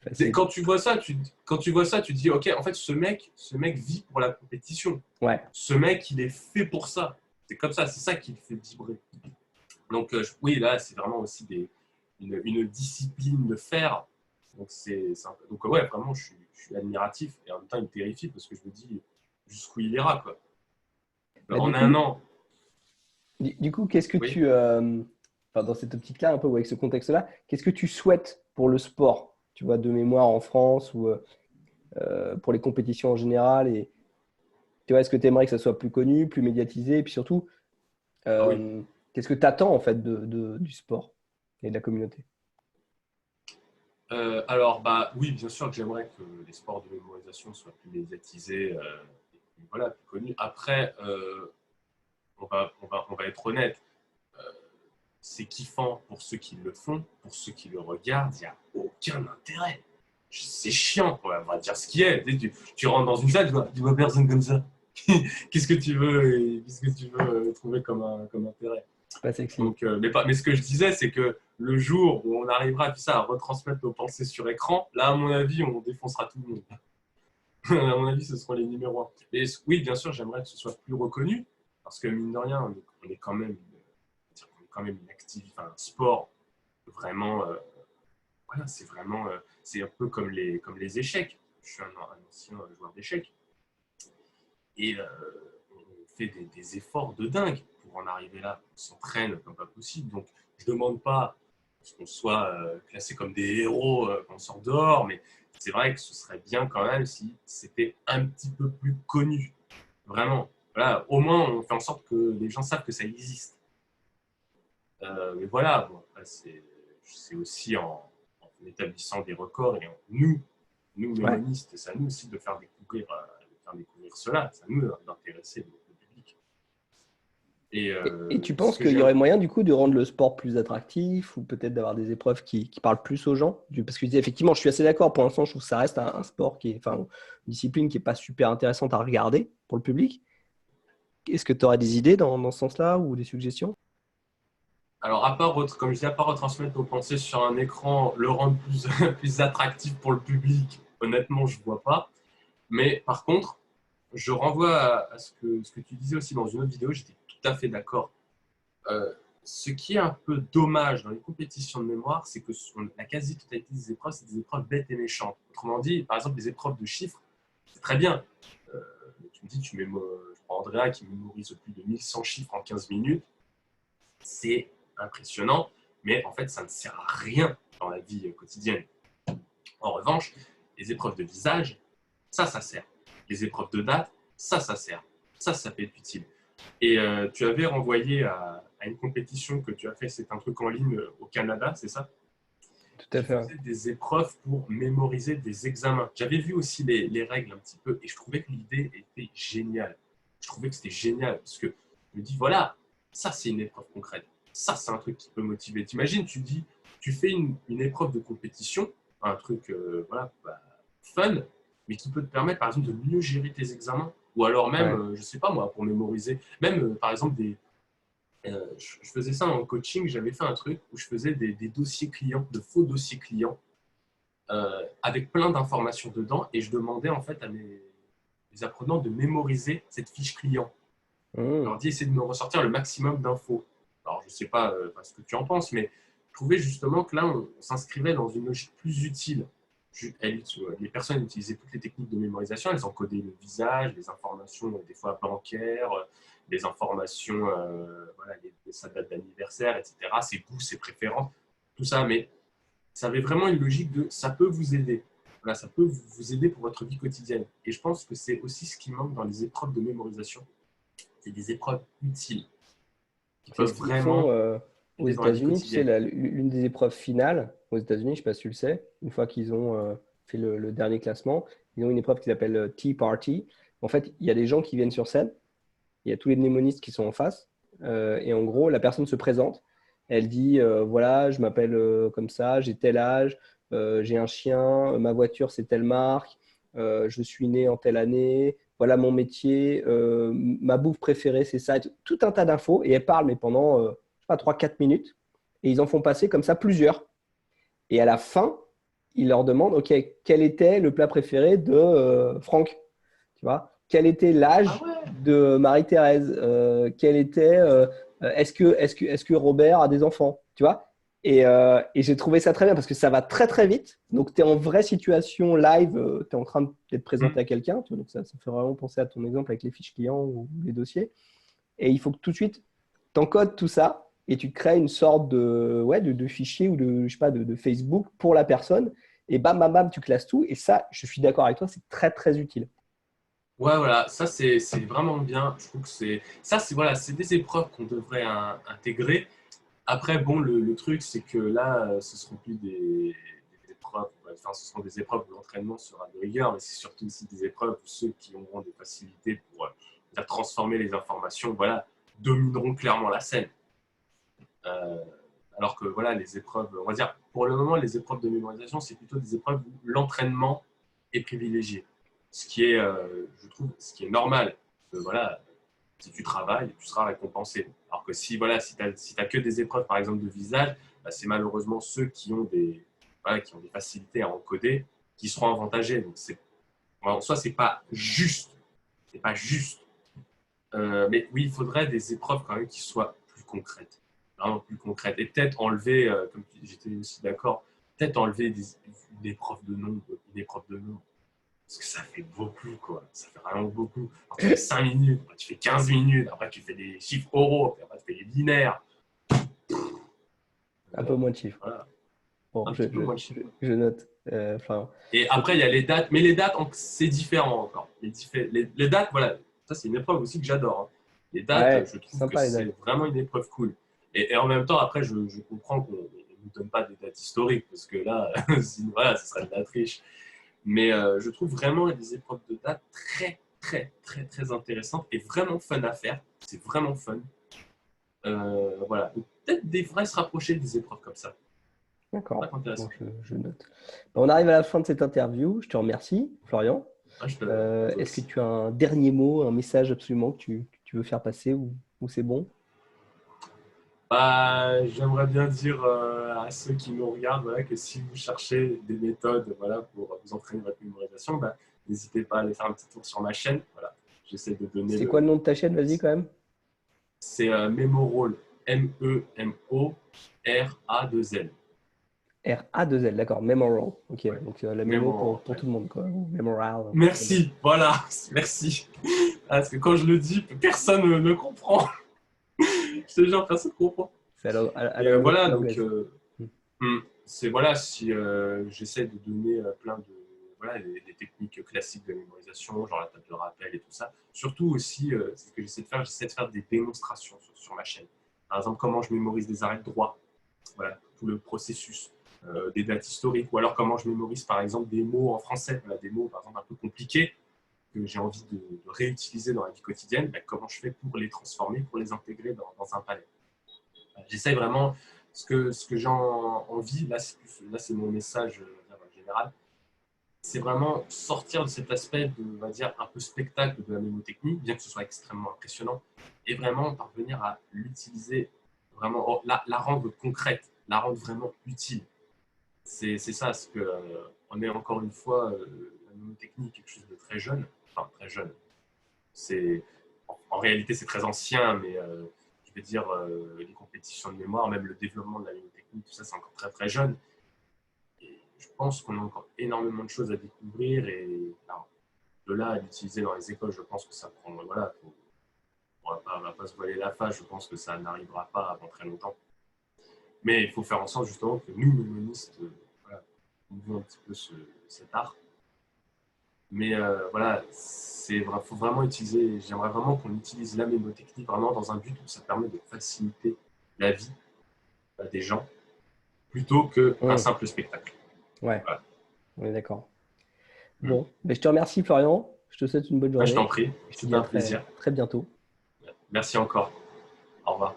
Facile. Quand tu vois ça, tu te dis, ok, en fait, ce mec vit pour la compétition. Ouais. Ce mec, il est fait pour ça. C'est comme ça, c'est ça qui le fait vibrer. Donc, oui, là, c'est vraiment aussi une discipline de faire. Donc, donc ouais, vraiment, je suis admiratif et en même temps, il me terrifie parce que je me dis jusqu'où il ira, quoi. Bah, du En un coup, an, qu'est-ce que oui. enfin, dans cette optique-là, un peu, ou avec ce contexte-là, qu'est-ce que tu souhaites pour le sport, tu vois, de mémoire en France ou pour les compétitions en général et tu vois, est-ce que tu aimerais que ça soit plus connu, plus médiatisé et puis surtout, Ah oui. euh, qu'est-ce que tu attends en fait du sport et de la communauté? Alors, bah oui, bien sûr que j'aimerais que les sports de mémorisation soient plus médiatisés et plus, voilà, plus connus. Après, on va être honnête, euh, c'est kiffant pour ceux qui le font, pour ceux qui le regardent, il n'y a aucun intérêt. C'est chiant, quoi. On va dire ce qui est. Tu rentres dans une salle, tu vois personne comme ça. Qu'est-ce que tu veux, qu'est-ce que tu veux trouver comme intérêt? C'est pas sexy. Donc, mais ce que je disais, c'est que le jour où on arrivera tout ça, à retransmettre nos pensées sur écran, là, à mon avis, on défoncera tout le monde. À mon avis, ce seront les numéros 1. Et oui, bien sûr, j'aimerais que ce soit plus reconnu, parce que mine de rien, on est quand même, on est quand même une activité, enfin, un sport vraiment, voilà, c'est vraiment, c'est un peu comme les échecs. Je suis un ancien joueur d'échecs et on fait des efforts de dingue pour en arriver là. On s'entraîne comme pas possible. Donc, je ne demande pas qu'on soit classé comme des héros quand on sort dehors, mais c'est vrai que ce serait bien quand même si c'était un petit peu plus connu. Vraiment. Voilà, au moins, on fait en sorte que les gens savent que ça existe. Mais voilà, bon, c'est aussi en établissant des records et nous Ouais. mémonistes, c'est à nous aussi de faire découvrir cela, c'est à nous d'intéresser le public. Et Et tu ce penses que qu'il y j'aime, aurait moyen du coup de rendre le sport plus attractif ou peut-être d'avoir des épreuves qui parlent plus aux gens? Parce que effectivement, je suis assez d'accord. Pour l'instant, je trouve que ça reste un sport qui est, enfin, une discipline qui n'est pas super intéressante à regarder pour le public. Est-ce que tu aurais des idées dans ce sens-là ou des suggestions? alors comme je dis, à part retransmettre nos pensées sur un écran, le rendre plus, plus attractif pour le public, honnêtement, je ne vois pas. Mais par contre, je renvoie à ce que tu disais aussi dans une autre vidéo, j'étais tout à fait d'accord. Euh, Ce qui est un peu dommage dans les compétitions de mémoire, c'est que la quasi-totalité des épreuves, c'est des épreuves bêtes et méchantes. Autrement dit, par exemple, les épreuves de chiffres, c'est très bien. Euh, Tu me dis, je prends Andrea qui mémorise plus de 1100 chiffres en 15 minutes, c'est impressionnant. mais en fait, ça ne sert à rien dans la vie quotidienne. En revanche, les épreuves de visage, ça sert. Les épreuves de date, ça sert. Ça peut être utile. Et tu avais renvoyé à une compétition que tu as fait, c'est un truc en ligne au Canada, c'est ça? Tout à Qui fait. faisait des épreuves pour mémoriser des examens. J'avais vu aussi les règles un petit peu et je trouvais que l'idée était géniale. Je trouvais que c'était génial parce que je me dis, voilà, ça c'est une épreuve concrète. Ça c'est un truc qui peut motiver. T'imagines, tu fais une épreuve de compétition, un truc voilà, fun, mais qui peut te permettre par exemple de mieux gérer tes examens. Ou alors même, Ouais. je sais pas moi, pour mémoriser, même par exemple je faisais ça en coaching, j'avais fait un truc où je faisais des dossiers clients, de faux dossiers clients, avec plein d'informations dedans, et je demandais en fait à mes apprenants de mémoriser cette fiche client. Je Mmh. leur dis essayer de me ressortir le maximum d'infos. Alors je ne sais pas ce que tu en penses, mais je trouvais justement que là on s'inscrivait dans une logique plus utile. Les personnes utilisaient toutes les techniques de mémorisation, elles encodaient le visage, les informations des fois bancaires, les informations, voilà, sa date d'anniversaire, etc., ses goûts, ses préférences, tout ça, mais ça avait vraiment une logique de ça peut vous aider. Voilà, ça peut vous aider pour votre vie quotidienne. Et je pense que c'est aussi ce qui manque dans les épreuves de mémorisation. C'est des épreuves utiles qui C'est peuvent ce qu'ils font vraiment aux aider dans la vie États-Unis. Tu sais, quotidienne. l'une des épreuves finales aux États-Unis, je ne sais pas si tu le sais, une fois qu'ils ont fait le dernier classement, ils ont une épreuve qui s'appelle Tea Party. En fait, il y a des gens qui viennent sur scène, il y a tous les mnémonistes qui sont en face, et en gros, la personne se présente. Elle dit voilà, je m'appelle comme ça, j'ai tel âge, j'ai un chien, ma voiture c'est telle marque, je suis né en telle année, voilà mon métier, ma bouffe préférée c'est ça, tout un tas d'infos. Et elle parle, mais pendant, je sais pas, 3-4 minutes. Et ils en font passer comme ça plusieurs. Et à la fin, ils leur demandent ok, quel était le plat préféré de Franck, tu vois? Quel était Ah l'âge ouais. de Marie-Thérèse? Quel était, est-ce que Robert a des enfants? Tu vois? Et j'ai trouvé ça très bien parce que ça va très très vite. Donc tu es en vraie situation live, tu es en train d'être présenté Hmm. à quelqu'un. Donc ça fait vraiment penser à ton exemple avec les fiches clients ou les dossiers. Et il faut que tout de suite, tu encodes tout ça et tu crées une sorte de fichier ou je sais pas, de Facebook pour la personne. Et bam, bam, bam, tu classes tout. Et ça, je suis d'accord avec toi, c'est très très utile. Ouais, voilà, ça c'est vraiment bien. Je trouve que c'est des épreuves qu'on devrait intégrer. Après, bon, le truc, c'est que là, ce seront plus des épreuves, enfin, ce seront des épreuves où l'entraînement sera de rigueur, mais c'est surtout aussi des épreuves où ceux qui auront des facilités pour transformer les informations, voilà, domineront clairement la scène. Euh, alors que voilà, les épreuves, on va dire, pour le moment, les épreuves de mémorisation, c'est plutôt des épreuves où l'entraînement est privilégié. Ce qui est, je trouve, ce qui est normal. Voilà, si tu travailles, tu seras récompensé. Alors que si, voilà, si tu n'as que des épreuves, par exemple, de visage, bah, c'est malheureusement ceux voilà, qui ont des facilités à encoder qui seront avantagés. Donc, en soi, c'est pas juste. C'est pas juste. Mais oui, il faudrait des épreuves quand même qui soient plus concrètes. Vraiment plus concrètes. Et peut-être enlever, comme j'étais aussi d'accord, peut-être enlever une épreuve de nombre. Une épreuve de nombre. Parce que ça fait beaucoup, quoi. Ça fait vraiment beaucoup. Quand tu fais 5 minutes, après tu fais 15 minutes, après tu fais des chiffres oraux, après tu fais des binaires. Un peu moins de chiffres. Voilà, Bon, un petit peu moins de chiffres. je note. Enfin, Et après, il y a les dates. Mais les dates, c'est différent encore. Les dates, voilà, ça c'est une épreuve aussi que j'adore, hein. Les dates, ouais, je trouve que sympa les c'est dates. vraiment une épreuve cool. Et en même temps, après, je comprends qu'on ne nous donne pas des dates historiques, parce que là, sinon, voilà, ce serait de la triche. Mais je trouve vraiment les épreuves de dates très, très, très, très intéressantes et vraiment fun à faire. C'est vraiment fun. Voilà. Donc, peut-être devrait se rapprocher des épreuves comme ça. C'est D'accord. Bon, intéressant. je note. On arrive à la fin de cette interview. Je te remercie, Florian. Ah, toi Est-ce que aussi. tu as un dernier mot, un message absolument que tu veux faire passer ou c'est bon? Bah, j'aimerais bien dire à ceux qui nous regardent voilà, que si vous cherchez des méthodes voilà, pour vous entraîner votre mémorisation, bah, n'hésitez pas à aller faire un petit tour sur ma chaîne. Voilà. J'essaie de donner C'est quoi le nom de ta chaîne? Vas-y quand même. C'est Memorol. Memorral. R-A-2-L, d'accord. Memoral. Ok, Ouais. donc la mémo Memorol. pour Ouais. tout le monde, quoi. Ou Memoral. Très bien. Merci, voilà, merci. Parce que quand je le dis, personne ne comprend. Je te jure, personne ne comprend. C'est à Et la voilà, à donc, l'anglaise. c'est voilà, si j'essaie de donner plein de voilà, des techniques classiques de mémorisation, genre la table de rappel et tout ça. Surtout aussi, c'est ce que j'essaie de faire des démonstrations sur ma chaîne. Par exemple, comment je mémorise des arrêts de droit, voilà, tout le processus, des dates historiques, ou alors comment je mémorise par exemple des mots en français, voilà, des mots par exemple un peu compliqués que j'ai envie de réutiliser dans la vie quotidienne, ben, comment je fais pour les transformer, pour les intégrer dans un palais. J'essaye vraiment, ce que j'ai envie, là c'est mon message en général, c'est vraiment sortir de cet aspect de, on va dire, un peu spectacle de la mémotechnie, bien que ce soit extrêmement impressionnant, et vraiment parvenir à l'utiliser, vraiment, la rendre concrète, la rendre vraiment utile. C'est ça, ce que on est encore une fois, la mémotechnie est quelque chose de très jeune, enfin très jeune. C'est en réalité c'est très ancien, mais je veux dire les compétitions de mémoire, même le développement de la mémotechnie, tout ça c'est encore très très jeune. Et je pense qu'on a encore énormément de choses à découvrir et alors, de là à l'utiliser dans les écoles, je pense que ça prend voilà, on va pas se voiler la face, je pense que ça n'arrivera pas avant très longtemps. Mais il faut faire en sorte justement que nous, mémonistes, voilà, nous un petit peu cet art. Mais voilà, faut vraiment utiliser, j'aimerais vraiment qu'on utilise la mémotechnie vraiment dans un but où ça permet de faciliter la vie des gens plutôt qu'un simple spectacle. Ouais, Voilà. on est d'accord. Bon, mais je te remercie, Florian. Je te souhaite une bonne Je t'en journée. prie, Je te c'était dis à un plaisir. très bientôt. Merci encore. Au revoir.